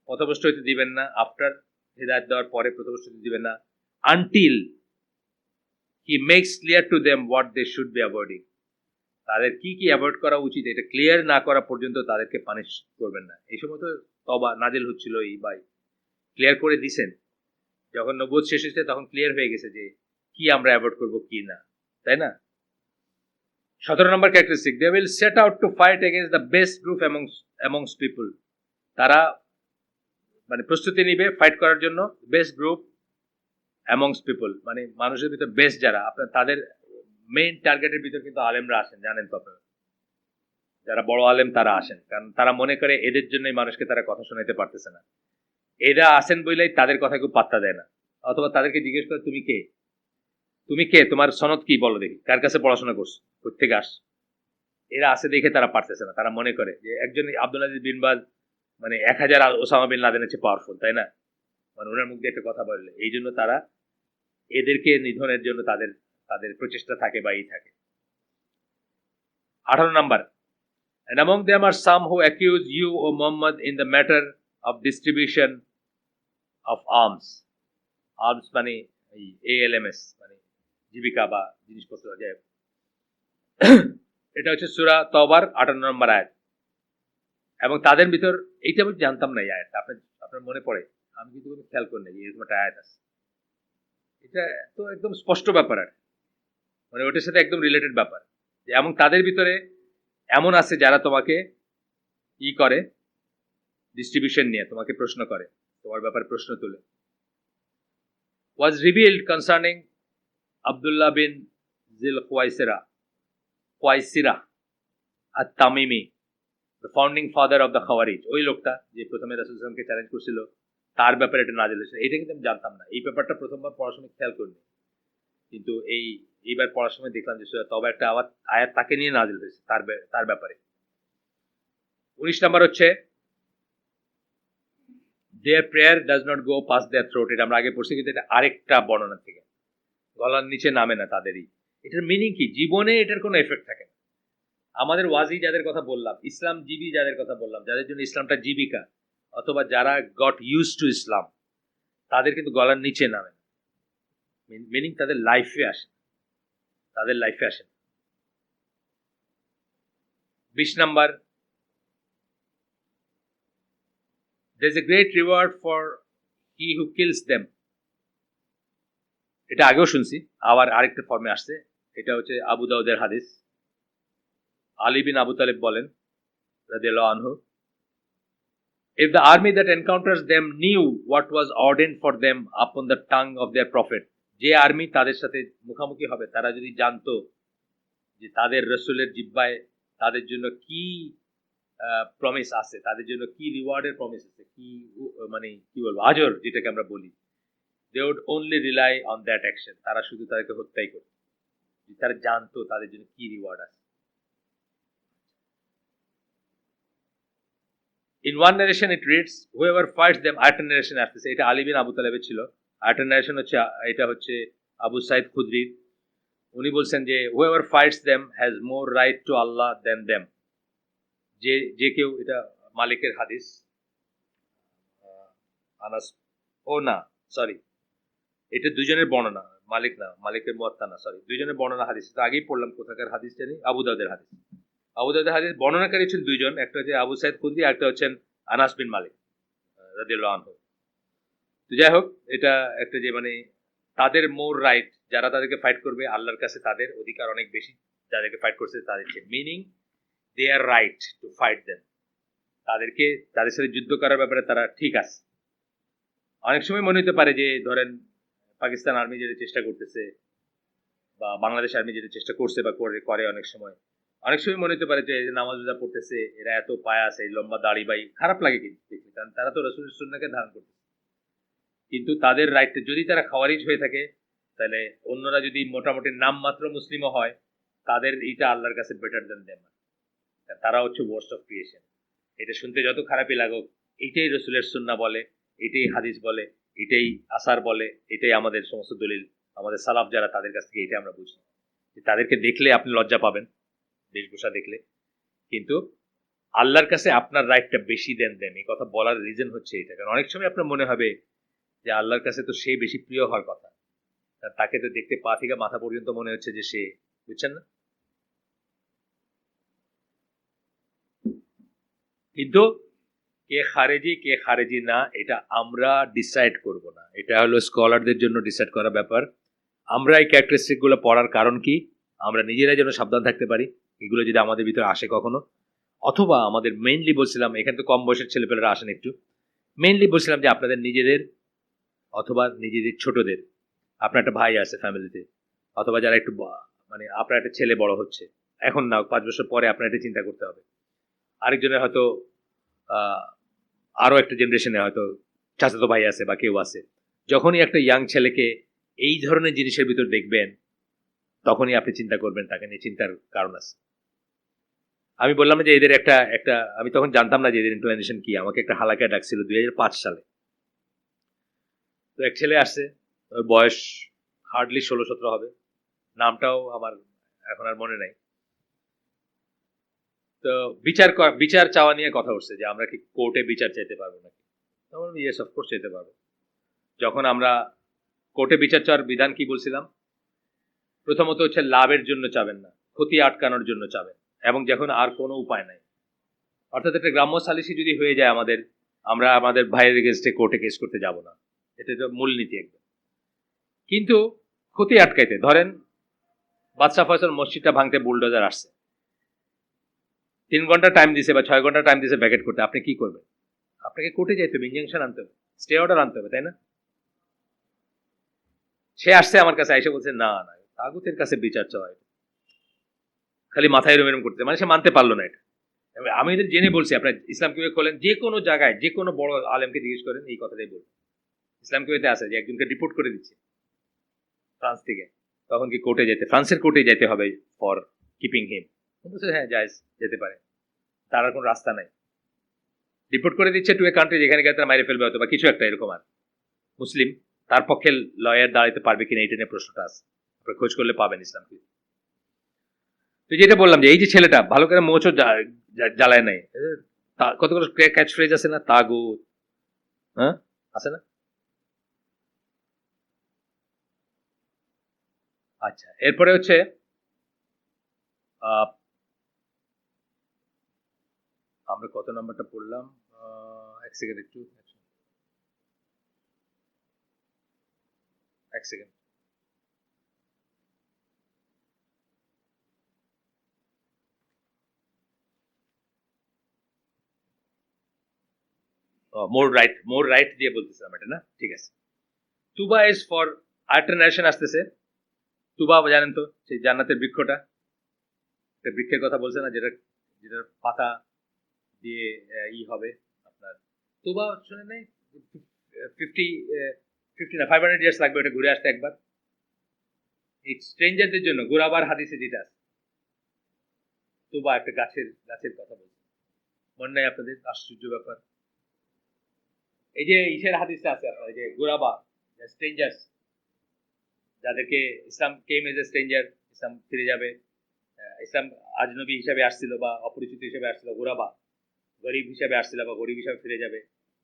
পথভ্রষ্ট হইতে দিবেন না, আফটার হিদায়াত দেওয়ার পরে পথভ্রষ্ট হইতে দিবেন না, until he makes clear to them what they should be avoiding. তাদের কি কি অ্যাভয়েড করা উচিত এটা ক্লিয়ার না করা পর্যন্ত তাদেরকে পানিশ করবেন না। এই সময় তো তওবা নাজিল হচ্ছিল, এই ভাই ক্লিয়ার করে দিছেন। যখন নবুয়ত শেষ হয়েছে তখন ক্লিয়ার হয়ে গেছে যে কি আমরা অ্যাভয়েড করব কি না, তাই না? 17 নম্বর characteristic, they will set out to fight against the best group amongst people. তারা মানে প্রস্তুতি নিবে ফাইট করার জন্য বেস্ট গ্রুপ অ্যামংস্ট পিপল, মানে মানুষের ভিতর বেস্ট যারা, আপনার তাদের মেইন টার্গেটের ভিতর কিন্তু আলেমরা আসেন, জানেন তো আপনারা, যারা বড় আলেম তারা আসেন, কারণ তারা মনে করে এদের জন্যই মানুষকে তারা কথা শোনাতে পারতেছে না, এরা আসেন বলেই তাদের কথা কেউ পাত্তা দেয় না, অথবা তাদেরকে জিজ্ঞেস করে তুমি কে, তুমি কে, তোমার সনদ কি বলো দেখি, কার কাছে পড়াশোনা করছো, কোথেকে আস। এরা আসে দেখে তারা পারতেছে না, তারা মনে করে যে একজন আব্দুল আজিজ বিন বাজ মানে 1000 ওসামা বিন লাদেনের চেয়ে পাওয়ারফুল, তাই না? মানে ওনার মুখ দিয়ে একটা কথা বললে, এই জন্য তারা এদেরকে নিধনের জন্য তাদের তাদের প্রচেষ্টা থাকে বা এই থাকে। 18 number, and among them are some who accuse you, O Muhammad, in the matter of distribution of arms. Arms মানে এই ALMS মানে জীবিকা বা জিনিসপত্র যায়। এটা হচ্ছে সূরা তাওবার 58 নম্বর আয়াত। এবং তাদের ভিতর, এইটা আমি জানতাম না এই আয়াত, আপনার মনে পড়ে, আমি কিন্তু কোনো খেয়াল করি না এরকম একটা আয়াত আছে। এটা তো একদম স্পষ্ট ব্যাপার, আর মানে ওটার সাথে একদম রিলেটেড ব্যাপার, যে এবং তাদের ভিতরে এমন আছে যারা তোমাকে ই করে, ডিস্ট্রিবিউশন নিয়ে তোমাকে প্রশ্ন করে, তোমার ব্যাপারে প্রশ্ন তোলে। was revealed concerning Abdullah bin Zil Khuwaisira at-Tamimi, the founding father of the Khawarij, ওই লোকটা যে প্রথমে রাসূল সাল্লাল্লাহু আলাইহি ওয়াসাল্লামকে চ্যালেঞ্জ করছিল, তার ব্যাপারে এটা নাজিল হয়েছে। এটা কিন্তু আমি জানতাম না, এই ব্যাপারটা প্রথমবার পড়ার সময় খেয়াল করিনি, কিন্তু এইবার পড়ার সময় দেখলাম যে সূরা তাওবা একটা আয়াত তাকে নিয়ে নাজিল হয়েছে, তার ব্যাপারে। 19 নাম্বার হচ্ছে their prayer does not go past their throat, এটা আমরা আগে পড়ছি, কিন্তু এটা আরেকটা বর্ণনা থেকে, গলার নিচে নামে না তাদেরই। এটার মিনিং কি? জীবনে এটার কোনো এফেক্ট থাকে না। আমাদের ওয়াজি যাদের কথা বললাম, ইসলাম জীবী যাদের কথা বললাম, যাদের জন্য ইসলামটা জীবিকা, অথবা যারা গট ইউজ টু ইসলাম, তাদের কিন্তু গলার নিচে নামে না, মিনিং তাদের লাইফে আসে, তাদের লাইফে আসে। 20 number, there is a great reward for he who kills them. এটা আগেও শুনছি, আবার আরেকটা ফর্মে আসছে। এটা হচ্ছে আবু দাউদের হাদিস। আলী বিন আবু তালেব বলেন রাদিয়াল্লাহু আনহু, if the army that encounters them knew what was ordained for them upon the tongue of their prophet, যে আর্মি তাদের সাথে মুখামুখি হবে, তারা যদি জানতো যে তাদের রাসূলের জিহ্বায় তাদের জন্য কি প্রমিস আছে, তাদের জন্য কি রিওয়ার্ডের প্রমিস আছে, কি মানে কি বলবো, আজর যেটাকে আমরা বলি, they would only rely on that action, তারা শুধু তাদেরকে হত্যাই করত, তারা জানতো তাদের জন্য কি রিওয়ার্ড আছে। In one narration it reads, whoever fights them, আরেকটা narration আসতেছে, এটা আলী বিন আবু তালেবের ছিল, আরেকটা narration হচ্ছে, এটা হচ্ছে আবু সাইদ খুদরি, উনি বলছেন যে whoever fights them has more right to Allah than them, যে কেউ, এটা মালিকের হাদিস, আনাস, ও না সরি, এটা দুজনের বর্ণনা, মালিক না, মালিকের মুয়াত্তা না, সরি, দুজনের বর্ণনা হাদিস, তো আগেই পড়লাম কোথাকার হাদিস জানি, আবু দাউদের হাদিস। আবু দাউদের হাদিস বর্ণনাকারী ছিলেন দুইজন, একটা হচ্ছে আবু সাইদ খুদরি, একটা হচ্ছেন আনাস বিন মালিক রাদিয়াল্লাহু আনহু। তো যাই হোক, এটা একটা যে মানে তাদের মোর রাইট, যারা তাদেরকে ফাইট করবে, আল্লাহর কাছে তাদের অধিকার অনেক বেশি, যাদেরকে ফাইট করছে তাদের চেয়ে, meaning they are right to fight them, তাদেরকে তাদের সাথে যুদ্ধ করার ব্যাপারে তারা ঠিক আছে। অনেক সময় মনে হতে পারে যে ধরেন পাকিস্তান আর্মি যেটা চেষ্টা করতেছে, বা বাংলাদেশ আর্মি যেটা চেষ্টা করছে বা করে অনেক সময় মনে হতে পারে যে নামাজ রোজা পড়তেছে, এরা এত পায়া আছে, লম্বা দাড়ি, বাই খারাপ লাগে কিন্তু দেখলে, কারণ তারা তো রাসূলের সুন্নাহকে ধারণ করতেছে। কিন্তু তাদের রাইট, যদি তারা খাওয়ারিজ হয়ে থাকে, তাহলে অন্যরা যদি মোটামুটি নামমাত্র মুসলিমও হয়, তাদের এইটা আল্লাহর কাছে বেটার দেন দেন। তারা হচ্ছে ওয়ার্স্ট অফ ক্রিয়েশন। এটা শুনতে যত খারাপই লাগুক, এইটাই রসুলের সুন্নাহ বলে, এটাই হাদিস বলে, এটাই আসার বলে, এটাই আমাদের সমস্ত দলিল, আমাদের সালাফ যারা তাদের কাছ থেকে এটা আমরা বুঝি। তাদেরকে দেখলে আপনি লজ্জা পাবেন বেশভূষা দেখলে, কিন্তু আল্লাহর কাছে আপনার রাইটটা বেশি দেন। এই কথা বলার রিজন হচ্ছে এটা, কারণ অনেক সময় আপনার মনে হবে যে আল্লাহর কাছে তো সে বেশি প্রিয় হওয়ার কথা, তাকে তো দেখতে পা থেকে মাথা পর্যন্ত মনে হচ্ছে যে সে, বুঝছেন না? কিন্তু কে খারেজি না, এটা আমরা ডিসাইড করব না, এটা হলো স্কলারদের জন্য ডিসাইড করা ব্যাপার। আমরা এই ক্যারেক্টারিস্টিক গুলো পড়ার কারণ কি, আমরা নিজেরাই যেন সাবধান থাকতে পারি এগুলো যদি আমাদের ভিতরে আসে কখনো, অথবা আমাদের মেইনলি বলছিলাম, এখানে তো কম বয়সের ছেলেপেলেরা আসেন, একটু মেইনলি বলছিলাম যে আপনাদের নিজেদের অথবা নিজেদের ছোটদের, আপনার একটা ভাই আছে ফ্যামিলিতে, অথবা যারা একটু মানে আপনার একটা ছেলে বড় হচ্ছে, এখন না 5 বছর পরে আপনার এটা চিন্তা করতে হবে। আরেকজনের হয়তো আরো একটা জেনারেশনে হয়তো চাচাতো ভাই আছে বা কেউ আছে, যখনই একটা ইয়াং ছেলেকে এই ধরনের জিনিসের ভিতর দেখবেন, তখনই আপনি চিন্তা করবেন, তাকে নিয়ে চিন্তার কারণ আছে। আমি বললাম যে এদের একটা একটা আমি তখন জানতাম না যে এদের ইনক্লিনেশন কি। আমাকে একটা হালাকায় ডাকছিল 2005 সালে। তো এক ছেলে আসছে, ওর বয়স হার্ডলি 16-17 হবে, নামটাও আমার এখন আর মনে নাই। তো বিচার চাওয়া নিয়ে কথা উঠছে যে আমরা কি কোর্টে বিচার চাইতে পারবো নাকি। ইয়েস, অফকোর্স চাইতে পারবো। যখন আমরা কোর্টে বিচার চাওয়ার বিধান কি বলছিলাম, প্রথমত হচ্ছে লাভের জন্য চাবেন না, ক্ষতি আটকানোর জন্য চাবেন, এবং যখন আর কোনো উপায় নাই, অর্থাৎ একটা গ্রাম্য সালিসি যদি হয়ে যায় আমরা আমাদের ভাইয়ের এগেনস্টে কোর্টে কেস করতে যাব না, এটা তো মূলনীতি একদম। কিন্তু ক্ষতি আটকাইতে, ধরেন বাদশা ফয়সাল মসজিদটা ভাঙতে বুলডোজার আসছে, 3 ঘন্টা টাইম দিছে বা 6 ঘন্টা টাইম দিছে ব্যাকেট করতে, আপনি কি করবেন? আপনাকে কোর্টে যেতে হবে, ইনজাংশন আনতে হবে, স্টে অর্ডার আনতে হবে, তাই না? সে আসছে আমার কাছে, এসে বলছে না না, তাগুতের কাছে বিচার চাওয়া, খালি মাথায় এরম এরম করতে, মানে সে মানতে পারলো না এটা। আমি এদের জেনে বলছি, আপনার ইসলাম কিভাবে খোলেন, যে কোনো জায়গায় যে কোনো বড় আলেমকে জিজ্ঞেস করেন, এই কথাটাই বলবেন। ইসলাম কিভাবে আছে যে একজনকে রিপোর্ট করে দিচ্ছে ফ্রান্স থেকে, তখন কি কোর্টে যেতে, ফ্রান্সের কোর্টে যেতে হবে ফর কিপিং হিম? হ্যাঁ জায়েজ, যেতে পারে, তার আর কোনো রাস্তা নাই। রিপোর্ট করে দিচ্ছে টু এ কান্ট্রি যেখানে গেলে তারা মাইরে ফেলবে হয়তো, বা কিছু একটা এরকম। আর মুসলিম, তার পক্ষে লয়ার দাঁড়াইতে পারবে কিনা এটা নিয়ে প্রশ্নটা আছে, আপনার খোঁজ করলে পাবেন ইসলাম কি। তো যেটা বললাম যে এই যে ছেলেটা ভালো করে মোচও জ্বালায় নাই, কতগুলো ক্যাচ ফ্রেজ আছে না, তাগুত, হ্যাঁ আছে না? আচ্ছা, এরপরে হচ্ছে আমরা কত নাম্বারটা পড়লাম, এক সেকেন্ড, একটু এক সেকেন্ড। মোর রাইট দিয়ে বলতেছিলাম এটা না, ঠিক আছে। তুবা ইজ ফর আল্টারনেশন আসতেছে। তুবা জানেন তো, সেই জান্নাতের বৃক্ষটা, একটা বৃক্ষের কথা বলছে না, যেটার পাতা দিয়ে হবে আপনার। তুবা শুনে নেই, 500 ইয়ার্স লাগবে ওটা ঘুরে আসতে একবার। এই স্ট্রেঞ্জারদের জন্য গোরাবার হাদিসে যেটা আছে, তুবা একটা গাছের কথা বলছে, মনে নাই আপনাদের? আশ্চর্য ব্যাপার, এই যে ইসের হাদিসে আছে আপনার, এই যে গোরাবা স্ট্রেঞ্জার্স, যাদেরকে ইসলাম কেম এজ এ স্ট্রেঞ্জার, ইসলাম ফিরে যাবে, ইসলাম আজনবী হিসাবে আসছিল বা অপরিচিত হিসাবে আসছিল, গোরাবা গরিব হিসাবে আসছিল বা গরিব হিসাবে ফিরে যাবে,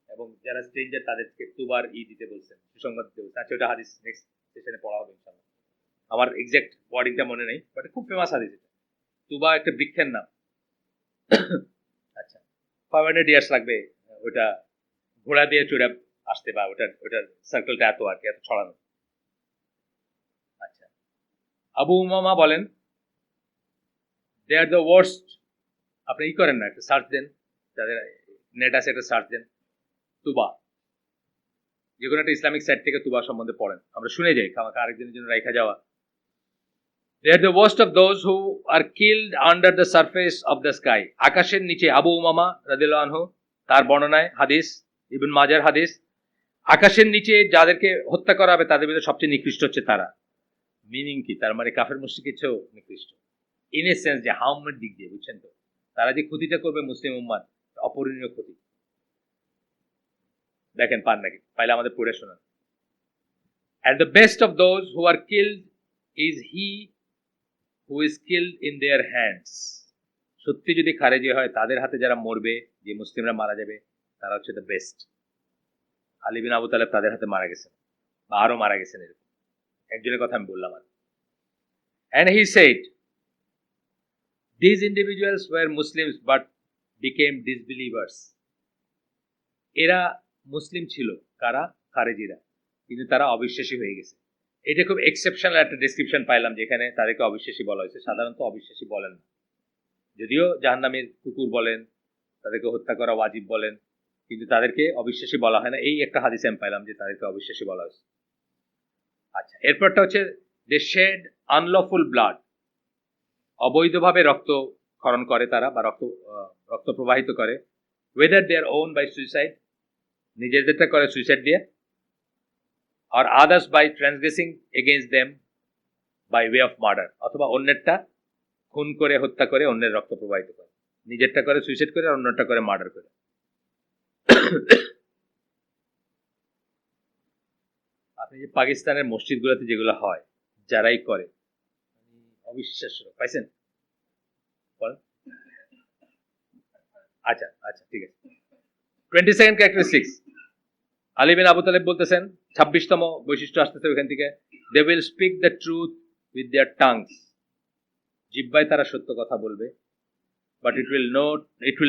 এবং যারা স্ট্রেঞ্জার তাদেরকে তুবার দিতে বলছেন, সুসংবাদ দিতে বলছেন। আচ্ছা, ওটা হাদিস নেক্সট সেশনে পড়া হবে ইনশাআল্লাহ, আমার এক্সাক্ট ওয়ার্ডিংটা মনে নেই, বাট খুব ফেমাস হাদিস এটা। তুবা একটা বৃক্ষের নাম। আচ্ছা, 500 ইয়ার্স লাগবে ওটা ঘোড়া দিয়ে চড়ে আসতে, বা ওটার সার্কেলটা এত আর কি, এত ছড়ানো। আচ্ছা, আবু উমামা বলেন, দে আর দ্য ওয়ার্স্ট। আপনি ই করেন না, একটা সার্চ দেন, তাদের নেট আছে, একটা সার্চ দেন, তুবা, যে কোনো একটা ইসলামিক সাইট থেকে তুবা সম্বন্ধে পড়েন, আমরা শুনে যাই, খামাখা আরেকদিনের জন্য রাইখা যাওয়া। They are the worst of those who are killed under the surface of the sky. আকাশের নিচে, আবু উমামা রাদিয়াল্লাহু আনহু তার বর্ণনায়, হাদিস ইবনে মাজার হাদিস, আকাশের নিচে যাদেরকে হত্যা করা হবে তাদের ভিতরে সবচেয়ে নিকৃষ্ট হচ্ছে তারা। মিনিং কি? তার মানে কাফের মুশরিকের চেয়েও নিকৃষ্ট, ইন এ সেন্স যে হার্মের দিক দিয়ে, বুঝছেন তো? তারা যে ক্ষতিটা করবে মুসলিম উম্মার, অপরিণীয় ক্ষতি। দেখেন পান নাকি? পাইলে আমাদের পড়ে শোনান। And the best of those who are killed is he who is killed in their hands. সত্যি যদি খারেজি হয়, তাদের হাতে যারা মরবে, যে মুসলিমরা মারা যাবে, তারা হচ্ছে দ্য বেস্ট। আলী বিন আবু তালেব তাদের হাতে মারা গেছেন, বা আরো মারা গেছেন, এরকম একজনের কথা আমি বললাম। And he said, these individuals were Muslims but became disbelievers. এরা মুসলিম ছিল, কারা? খারেজিরা, কিন্তু তারা অবিশ্বাসী হয়ে গেছে। এটা খুব এক্সেপশনাল একটা ডেসক্রিপশন পাইলাম, যেখানে তাদেরকে অবিশ্বাসী বলা হয়েছে। সাধারণত অবিশ্বাসী বলেন না, যদিও জাহান্নামের কুকুর বলেন, তাদেরকে হত্যা করা ওয়াজিব বলেন, কিন্তু তাদেরকে অবিশ্বাসী বলা হয় না। এই একটা হাদিসে আমি পাইলাম যে তাদেরকে অবিশ্বাসী বলা হয়েছে। আচ্ছা, এরপরটা হচ্ছে দে শেড আনলফুল ব্লাড, অবৈধভাবে রক্ত ক্ষরণ করে তারা, বা রক্ত প্রবাহিত করে। Whether they are own by suicide, নিজেদেরটা করে সুইসাইড দিয়ে, আর others by transgressing against them by way of murder, অথবা অন্যেরটা খুন করে, হত্যা করে, অন্যের রক্ত প্রবাহিত করে। নিজেরটা করে সুইসাইড করে, আর অন্যটা করে মার্ডার করে। আপনি যে পাকিস্তানের মসজিদগুলোতে যেগুলো হয়, যারাই করে, অবিশ্বাস্য, পাইছেন? আচ্ছা আচ্ছা, ঠিক আছে। 22nd characteristics, আলী বিন আবু তালেব বলতেছেন, 26তম বৈশিষ্ট্য আসতেছে ওইখান থেকে, they will speak the truth with their tongues, জিহ্বায় তারা সত্য কথা বলবে, but it will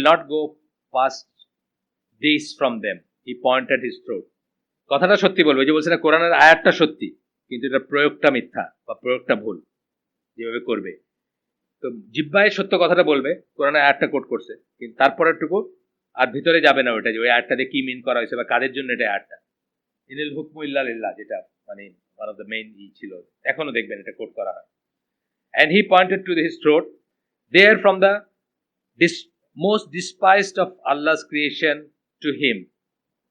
not go past this from them, he pointed his throat. কথাটা সত্যি বলবে, যে বলছে না কোরআনের আয়াতটা সত্যি, কিন্তু এটা প্রয়োগটা মিথ্যা বা প্রয়োগটা ভুল, যেভাবে করবে। তো জিহ্বায় সত্য কথাটা বলবে, কোরআনের আয়াতটা কোট করছে, কিন্তু তারপরেরটুকু আর ভিতরে যাবে না ওটা, যে ওই আয়াতটা দিয়ে কি মিন করা হয়েছে বা কাদের জন্য এটা আয়াতটা। ইনিল হুকমু ইল্লা লিল্লাহ, যেটা মানে ওয়ান অফ দ্য মেইন ছিল, এখনো দেখবেন এটা কোট করা হয়। And he pointed to his throat, there from the most despised of Allah's creation to him.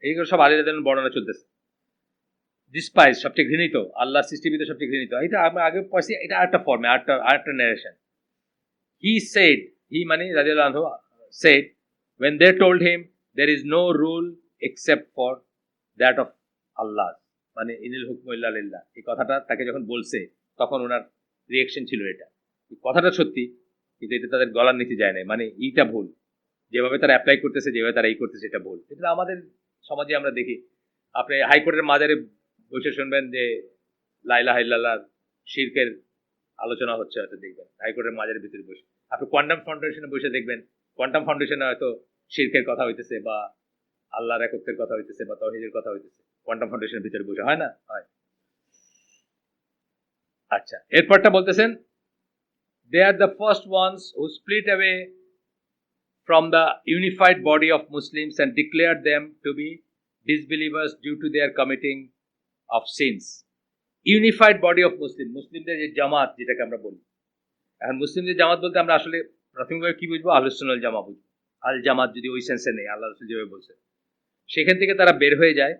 এইগুলো সব আলী রাদিয়াল্লাহু আনহু বর্ণনা চলতেছে। ডিসপাইজ, সবচেয়ে ঘৃণিত, আল্লাহ সৃষ্টিবিদ সবচেয়ে ঘৃণিত। এটা আমরা আগে পড়ছি, এটা আরেকটা ফর্মে, আরেকটা ন্যারেশন। He said, he মানে রাদিয়াল্লাহু আনহু said, when they told him there is no rule except for that of Allah, মানে ইনিল হুকমু ইল্লা লিল্লাহ, এই কথাটা তাকে যখন বলছে, তখন ওনার রিয়েকশন ছিল এটা, কথাটা সত্যি, কিন্তু এটা তাদের গলার নিচে যায় না, মানে এইটা ভুল, যেভাবে তারা অ্যাপ্লাই করতেছে, যেভাবে তারা এই করতেছে, এটা ভুল। এটা আমাদের সমাজে আমরা দেখি, আপনি হাইকোর্টের মাজারে বসে শুনবেন যে লা ইলাহা ইল্লাল্লাহ শিরকের আলোচনা হচ্ছে, হয়তো দেখবেন হাইকোর্টের মাজারের ভিতরে বসে। আপনি কোয়ান্টাম ফাউন্ডেশনে বসে দেখবেন, কোয়ান্টাম ফাউন্ডেশনে হয়তো শিরকের কথা হইতেছে, বা আল্লাহর একত্বের কথা হইতেছে, বা তাওহীদের কথা হইতেছে, কোয়ান্টাম ফাউন্ডেশনের ভিতরে বসে, হয় না? হয়। আচ্ছা, এরপরটা বলতেছেন, they are the first ones who split away from the unified body of Muslims and declared them to be disbelievers due to their committing of sins. Unified body of Muslim, মুসলিমদের যে জামাত, যেটাকে আমরা বলি, এখন মুসলিমদের জামাত বলতে আমরা আসলে প্রাথমিকভাবে কি বুঝবো? আহলুস সুন্নাহ জামাত বুঝবো। আল জামাত যদি ওই সেন্সে নেই, আল্লাহ রাসূল যেভাবে বলছে, সেখান থেকে তারা বের হয়ে যায়।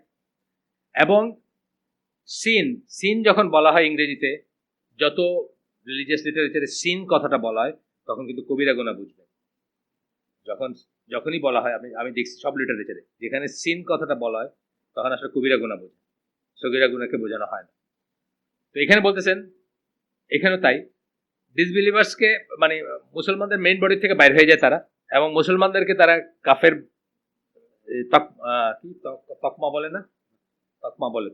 এবং সিন যখন বলা হয় ইংরেজিতে, যত রিলিজিয়াস লিটারেচারে সিন কথাটা বলা হয়, তখন কিন্তু কবিরা গুনাহ বুঝবে। যখনই বলা হয়, আমি দেখছি সব লিটারেচারে, যেখানে সিন কথাটা বলা হয়, তখন আসলে কবিরা গুনাহ বোঝে, সগীরা গুনাহকে বোঝানো হয় না। তো এখানে বলতেছেন, এখানেও তাই, ডিসবিলিভার্সকে মানে মুসলমানদের মেইন বডি থেকে বাইরে হয়ে যায় তারা, এবং মুসলমানদেরকে তারা কাফের তকমা বলে না, তকমা বলে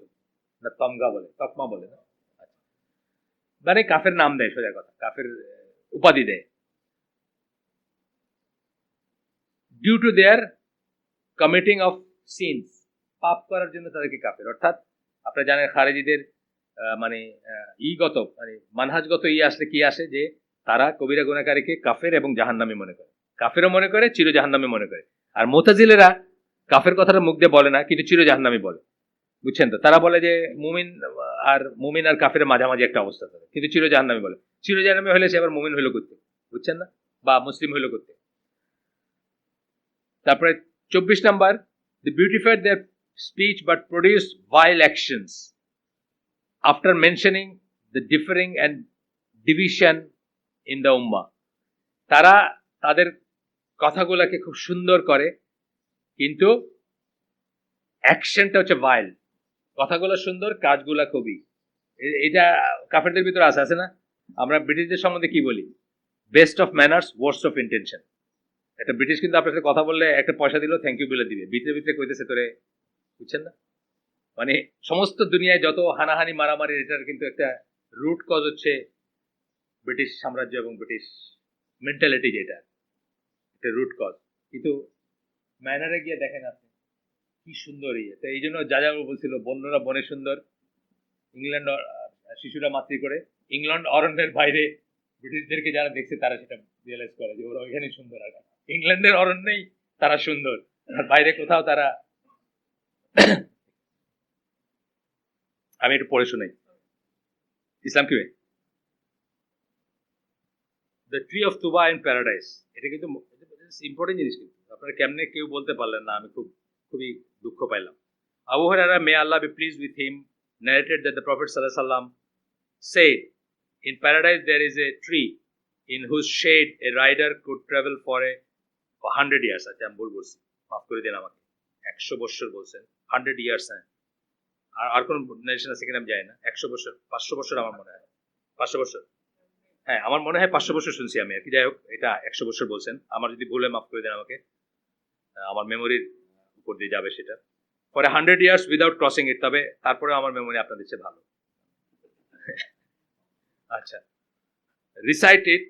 না, তমগা বলে, তকমা বলে না, মানে কাফের নাম দেয়, সোজা কথা, কাফের উপাধি দেয়, due to their committing of sins, পাপ করার জন্য তাদেরকে কাফের। অর্থাৎ আপনারা জানেন খারেজিদের মানে ইগত, মানে মানহাজগত আসলে কি আসে, যে তারা কবিরা গুনাহকারীকে কাফের এবং জাহান্নামী মনে করে, কাফেরও মনে করে, চির জাহান্নামী মনে করে। আর মুতাজিলেরা কাফের কথাটা মুখ দিয়ে বলে না, কিন্তু চির জাহান্নামী বলে, বুঝছেন তো? তারা বলে যে মুমিন আর কাফের মাঝামাঝি একটা অবস্থা থাকে, কিন্তু চির জাহান্নামী বলে। চির জাহান্নামী হলে সে আবার মুমিন হইলো করতে, বুঝছেন না, বা মুসলিম হইলো করতে। তারপরে 24 number, they beautified their speech but produced vile actions. After mentioning the differing and division in the ummah, তারা তাদের কথাগুলোকে খুব সুন্দর করে, কিন্তু অ্যাকশনটা হচ্ছে ভাইল। কথাগুলো সুন্দর, কাজগুলা খুবই, এটা কাফেরদের ভিতরে আছে না? আমরা ব্রিটিশদের সম্বন্ধে কি বলি? Best of manners, worst of intention. একটা ব্রিটিশ কিন্তু আপনার সাথে কথা বললে একটা পয়সা দিলেও থ্যাংক ইউ বলে দিবে, ভিতরে ভিতরে কইতেছে তোরে, বুঝছেন না? মানে সমস্ত দুনিয়ায় যত হানাহানি মারামারি, এটার কিন্তু একটা রুট কজ হচ্ছে ব্রিটিশ সাম্রাজ্য এবং ব্রিটিশ মেন্টালিটি, যেটা একটা রুট কজ। কিন্তু ম্যানারে গিয়ে দেখেন আপনি কি সুন্দর ইয়ে। তো এই জন্য যাযাবর বলছিল বন্যরা বনে সুন্দর, ইংল্যান্ড শিশুরা মাতৃ করে। ইংল্যান্ড অরণ্যের বাইরে ব্রিটিশদেরকে যারা দেখছে তারা সেটা রিয়েলাইজ করে যে ওরা ওইখানেই সুন্দর, আর ইংল্যান্ডের অরণ্যেই তারা সুন্দর, আর বাইরে কোথাও তারা। আমি একটু পড়ে শুনাই ইসলাম কি। The tree of Tuba in paradise, এটা কিন্তু ইম্পর্টেন্ট জিনিস, কিন্তু আপনারা কেমনে কেউ বলতে পারলেন না, আমি খুবই দুঃখ পাইলাম। Abu Hurairah, may Allah be pleased with him, narrated that the Prophet sallallahu alaihi wasallam said, in paradise there is a tree in whose shade a rider could travel for 100 years. আচ্ছা আমি ভুল বলছি, মাফ করে দিন আমাকে, 100 বছর বলছেন, 100 ইয়ার্স। হ্যাঁ, আর কোন নেশন আছে কিনা আমি জানি না। 100 বছর, 500 বছর আমার মনে হয়, 500 বছর। হ্যাঁ, আমার মনে হয় 500 বছর শুনছি আমি আর কি। যাই হোক, এটা 100 বছর বলছেন, আমার যদি ভুলে মাফ করে দেন আমাকে, আমার মেমোরির উপর দিয়ে যাবে সেটা। For 100 years without crossing it, তবে তারপরে আমার মেমোরি আপনাদের চেয়ে ভালো। আচ্ছা, recite it,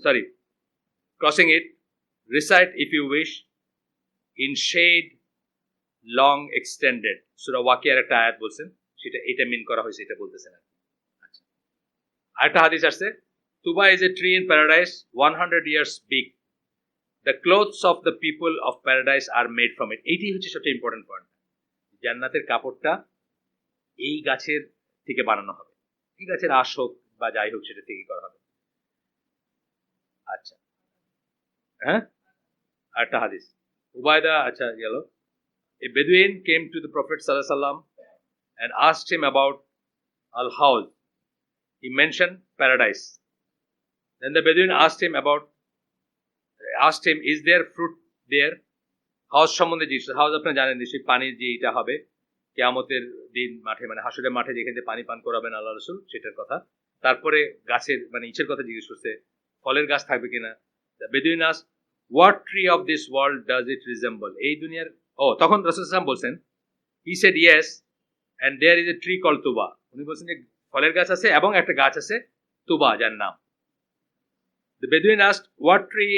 sorry, crossing it, recite if you wish, in shade long extended. সূরা ওয়াকিয়ার একটা আয়াত বলছেন, সেটা এটা মিন করা হয়েছে, এটা বলতেছেন আর কি। আচ্ছা, আরেকটা হাদিস আসছে, Tuba is a tree in paradise 100 years big. The clothes of the people of paradise are made from it. এইটাই হচ্ছে সবচেয়ে ইম্পর্টেন্ট পয়েন্ট। জান্নাতের কাপড়টা এই গাছের থেকে বানানো হবে, এই গাছের আঁশ হোক বা যাই হোক সেটা থেকে করা হবে। আচ্ছা, হ্যাঁ, আরেকটা হাদিস, উবায়দা, আচ্ছা গেল। A Bedouin came to the Prophet sallallahu alaihi wasallam and asked him about al-hawl. He mentioned paradise. Then the Bedouin asked him, is there fruit there? House সম্বন্ধে জিজ্ঞেস, হাউস আপনারা জানেন নিশ্চয়ই, পানির যে এটা হবে কিয়ামতের দিন মাঠে, মানে হাসরের মাঠে যেখান থেকে পানি পান করাবেন আল্লাহ রাসূল, সেটার কথা। তারপরে গাছের মানে ইচের কথা জিজ্ঞেস করছে, ফলের গাছ থাকবে কিনা। The Bedouin asked, what tree of this world does it resemble? এই দুনিয়ার, তখন রাসূল সাল্লাল্লাহু আলাইহি ওয়াসাল্লাম বলছেন, he said yes and there is a tree call Tuba. উনি বলছেন যে ফলের গাছ আছে এবং একটা গাছ আছে তুবা, যার নাম। The Bedouin asked, what tree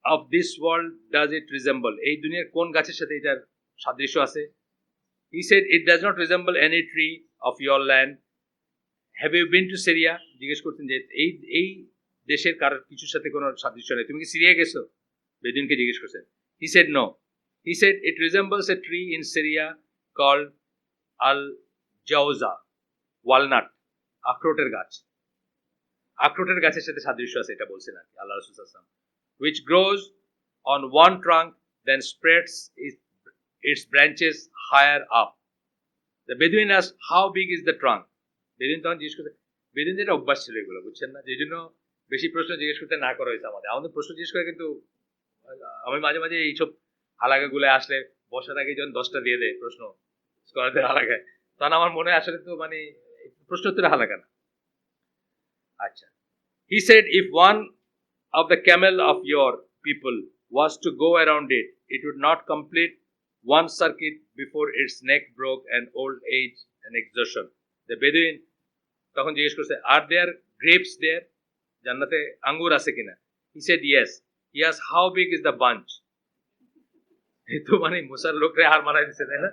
of this world does it resemble? এই দুনিয়ার কোন গাছের সাথে এটার সাদৃশ্য আছে? He said, it does not resemble any tree of your land. Have you been to Syria? জিজ্ঞেস করতেন যে এই দেশের কারোর কিছুর সাথে কোনো সাদৃশ্য নেই, তুমি কি সিরিয়া গেছো? বেদুইনকে জিজ্ঞেস করছেন। He said no. He said it resembles a tree in Syria called al-jawza, walnut, আখরোটের গাছ। আখরোটের গাছের সাথে সাদৃশ্য আছে, এটা বলছেন আর কি আল্লাহ রাসূল সাল্লাল্লাহু আলাইহি ওয়াসাল্লাম, which grows on one trunk then spreads its branches higher up. The Bedouin asked, how big is the trunk? বেদুইন তখন জিজ্ঞেস করতে, বেদুইনদের একটা অভ্যাস ছিল এগুলো, বুঝছেন না, যে জন্য বেশি প্রশ্ন জিজ্ঞেস করতে না করা হয়েছে আমাদের প্রশ্ন জিজ্ঞেস করে। কিন্তু আমি মাঝে মাঝে এইসব হালাকাগুলো আসলে বসার আগে যখন 10টা দিয়ে দেয় প্রশ্ন স্কলারদের হালাকায়, তখন আমার মনে আসলে তো মানে প্রশ্ন উত্তরে হালাকা না। আচ্ছা, he said, if one of the camel of your people was to go around it, it would not complete one circuit before its neck broke and old age and exhaustion. The Bedouin তখন জিজ্ঞেস করছে, are there grapes there? জান্নাতে আঙ্গুর আছে কিনা? He said yes. He asked, how big is the bunch? এই তো মানে মুসার লোকরে হার মারাই দিচ্ছে, তাই না?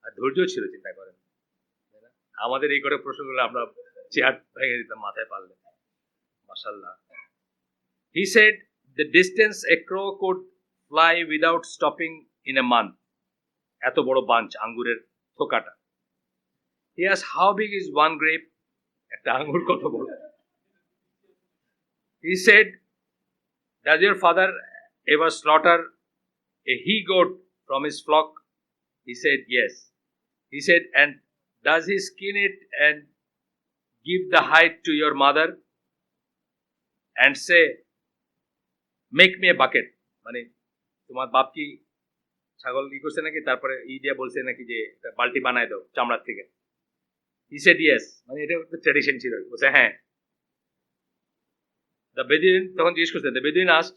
আর ধৈর্য ছিল, চিন্তা করেন, আমাদের এই করে প্রশ্নগুলো আমরা চেয়ার ভেঙে দিতাম মাথায় পারলে। মাশাআল্লাহ। He said the distance a crow could fly without stopping in a month. এত বড় বাঞ্চ আঙ্গুরের থোকাটা। He asked, how big is one grape? একটা আঙ্গুর কত বড়? He said, does your father ever slaughter a he goat from his flock? He said, yes. He said, and does he skin it and give the hide to your mother and say, make me a bucket? মানে তোমার বাপ কি ছাগল ই করছে নাকি, তারপরে ই দিয়ে বলছে নাকি যে একটা বালতি বানায় দাও চামড়ার থেকে? He said, yes. মানে এটা ট্র্যাডিশন ছিল। বলছে হ্যাঁ। The Bedouin তখন জিজ্ঞেস করছে, the Bedouin asked,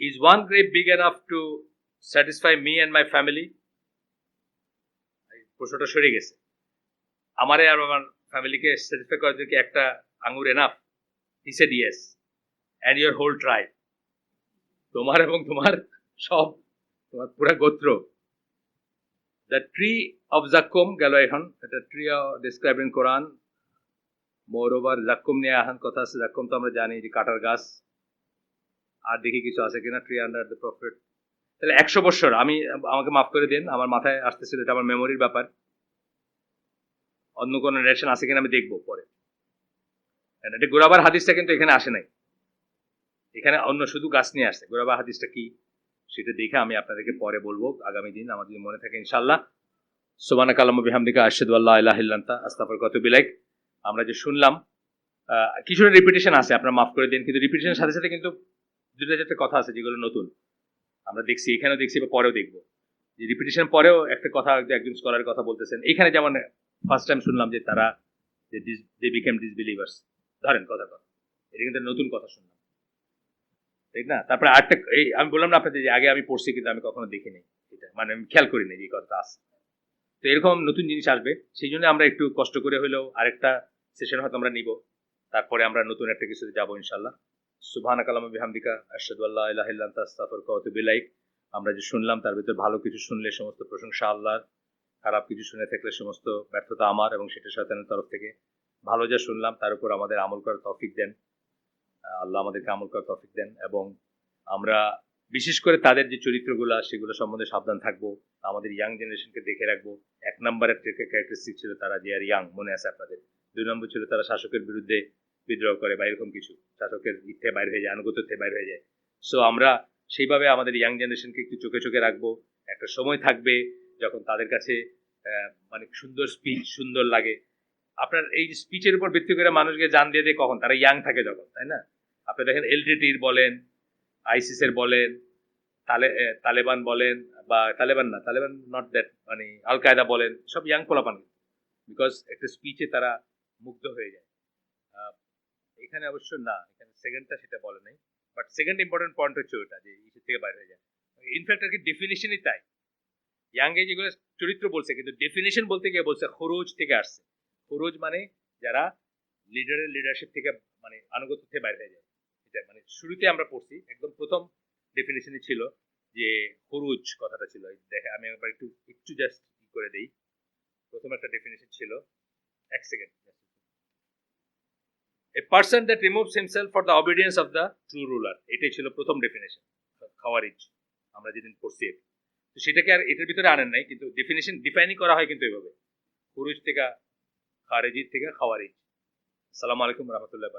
is one grave big enough to satisfy me and my family? প্রশ্নটা সরে গেছে, আমারে আর আমার ফ্যামিলিকে স্যাটিসফাই করার জন্য কি একটা আঙ্গুর enough? He said, yes. And your whole tribe, তোমার এবং তোমার সব, তোমার পুরা গোত্র। The tree of Zakkum গেল এখন, এটা tree described in Quran. Moreover Zaqqum নিয়ে এখন কথা আছে। জাক্কুম তো আমরা জানি যে কাটার গাছ। আর দেখি কিছু আছে কিনা, ট্রি আন্ডার দ্য প্রফেট। তাহলে 100 বছর, আমাকে মাফ করে দিন, আমার মাথায় আসতেছিল, এটা আমার মেমোরির ব্যাপার। অন্য কোনো রিলেশন আছে কিনা আমি দেখবো পরে। এটা গোরাবার হাদিসটা কিন্তু এখানে আসে নাই, এখানে অন্য শুধু গাছ নিয়ে আসছে। গোরাবার হাদিসটা কি সেটা দেখে আমি আপনাদেরকে পরে বলবো আগামী দিন, আমার যদি মনে থাকে ইনশাআল্লাহ। সুবহানাকা আল্লাহুম্মা বিহামদিকা আশহাদু আল্লা ইলাহা ইল্লা আনতা আস্তাগফিরুকা ওয়া আতুবু ইলাইক। আমরা যে শুনলাম কিছু রিপিটেশন আছে, আপনারা মাফ করে দিন, কিন্তু রিপিটেশনের সাথে সাথে কিন্তু দুটো চারটে কথা আছে যেগুলো নতুন আমরা দেখছি, এখানেও দেখছি বা পরেও দেখবো। যে রিপিটেশন পরেও একটা কথা একজন স্কলারের কথা বলতেছেন এখানে, যেমন ফার্স্ট টাইম শুনলাম যে তারা যে দে বিকেম ডিসবিলিভার্স, ধরেন কথা এটা কিন্তু নতুন কথা শুনলাম, ঠিক না? তারপরে আরেকটা এই আমি বললাম না আপনাদের যে আগে আমি পড়ছি কিন্তু আমি কখনো দেখিনি, এটা মানে আমি খেয়াল করিনি যে কথাটা আছে। তো এরকম নতুন জিনিস আসবে, সেই জন্য আমরা একটু কষ্ট করে হলেও আরেকটা সেশন হয়তো আমরা নিব, তারপরে আমরা নতুন একটা কিছুতে যাবো ইনশাআল্লাহ। সুবহানাকা আল্লাহুম্মা বিহামদিকা আশহাদু আল্লা ইলাহা ইল্লা আনতা আস্তাগফিরুকা ওয়া আতুবু ইলাইক। আমরা যে শুনলাম তার ভিতরে ভালো কিছু শুনলে সমস্ত প্রশংসা আল্লাহর, খারাপ কিছু শুনে থাকলে সমস্ত ব্যর্থতা আমার, এবং সেটা শয়তানের তরফ থেকে। ভালো যা শুনলাম তার উপর আমাদের আমল করার তৌফিক দেন আল্লাহ, আমাদেরকে আমল করার তৌফিক দেন, এবং আমরা বিশেষ করে তাদের যে চরিত্রগুলো সেগুলো সম্বন্ধে সাবধান থাকবো, আমাদের ইয়াং জেনারেশনকে দেখে রাখবো। 1 নম্বরের ক্যারেক্টারিস্টিক ছিল তারা যে আর ইয়াং, মনে আছে আপনাদের। 2 নম্বর ছিল তারা শাসকের বিরুদ্ধে বিদ্রোহ করে বা এরকম কিছু, শাসকের ইচ্ছে বাইরে হয়ে যায়, আনুগত্য থেকে বাইরে হয়ে যায়। সো আমরা সেইভাবে আমাদের ইয়াং জেনারেশনকে একটু চোখে চোখে রাখবো। একটা সময় থাকবে যখন তাদের কাছে মানে সুন্দর স্পিচ সুন্দর লাগে। আপনার এই স্পিচের উপর ভিত্তি করে মানুষকে জান দিয়ে দেয় কখন, তারা ইয়াং থাকে যখন, তাই না? আপনি দেখেন এলটিটির বলেন, আইসিস এর বলেন, তালেবান বলেন, বা তালেবান নট দ্যাট, মানে আল কায়দা বলেন, সব ইয়াং পোলাপান, বিকজ একটা স্পিচে তারা মুগ্ধ হয়ে যায়। এখানে অবশ্য না, এখানে সেকেন্ডটা সেটা বলে নাই, বাট সেকেন্ড ইম্পর্টেন্ট পয়েন্ট হচ্ছে ওটা যে ইসের থেকে বাইরে হয়ে যায়। ইনফ্যাক্ট আর কি ডেফিনেশনই তাই, ইয়াং এ যেগুলো চরিত্র বলছে, কিন্তু ডেফিনেশন বলতে গিয়ে বলছে খরচ থেকে আসছে। খরচ মানে যারা লিডারের লিডারশিপ থেকে মানে আনুগত্য থেকে বাইরে হয়ে যায়। এটা মানে শুরুতে আমরা পড়ছি, একদম প্রথম ডেফিনেশনই ছিল যে খরচ কথাটা ছিল। দেখে আমি একবার একটু জাস্ট করে দেই। প্রথম একটা ডেফিনেশন ছিল, এক second. A person that removes himself for the obedience of the true ruler, এটাই ছিল প্রথম ডেফিনেশন খাওয়ারিজ, আমরা যেদিন পড়ছি। তো সেটাকে আর এটার ভিতরে আনেন নাই, কিন্তু ডেফিনেশন ডিফাইনই করা হয় কিন্তু এভাবে, খরচ থেকে খারেজি থেকে খাওয়ারিজ। আসসালামু আলাইকুম রহমতুল্লাহ।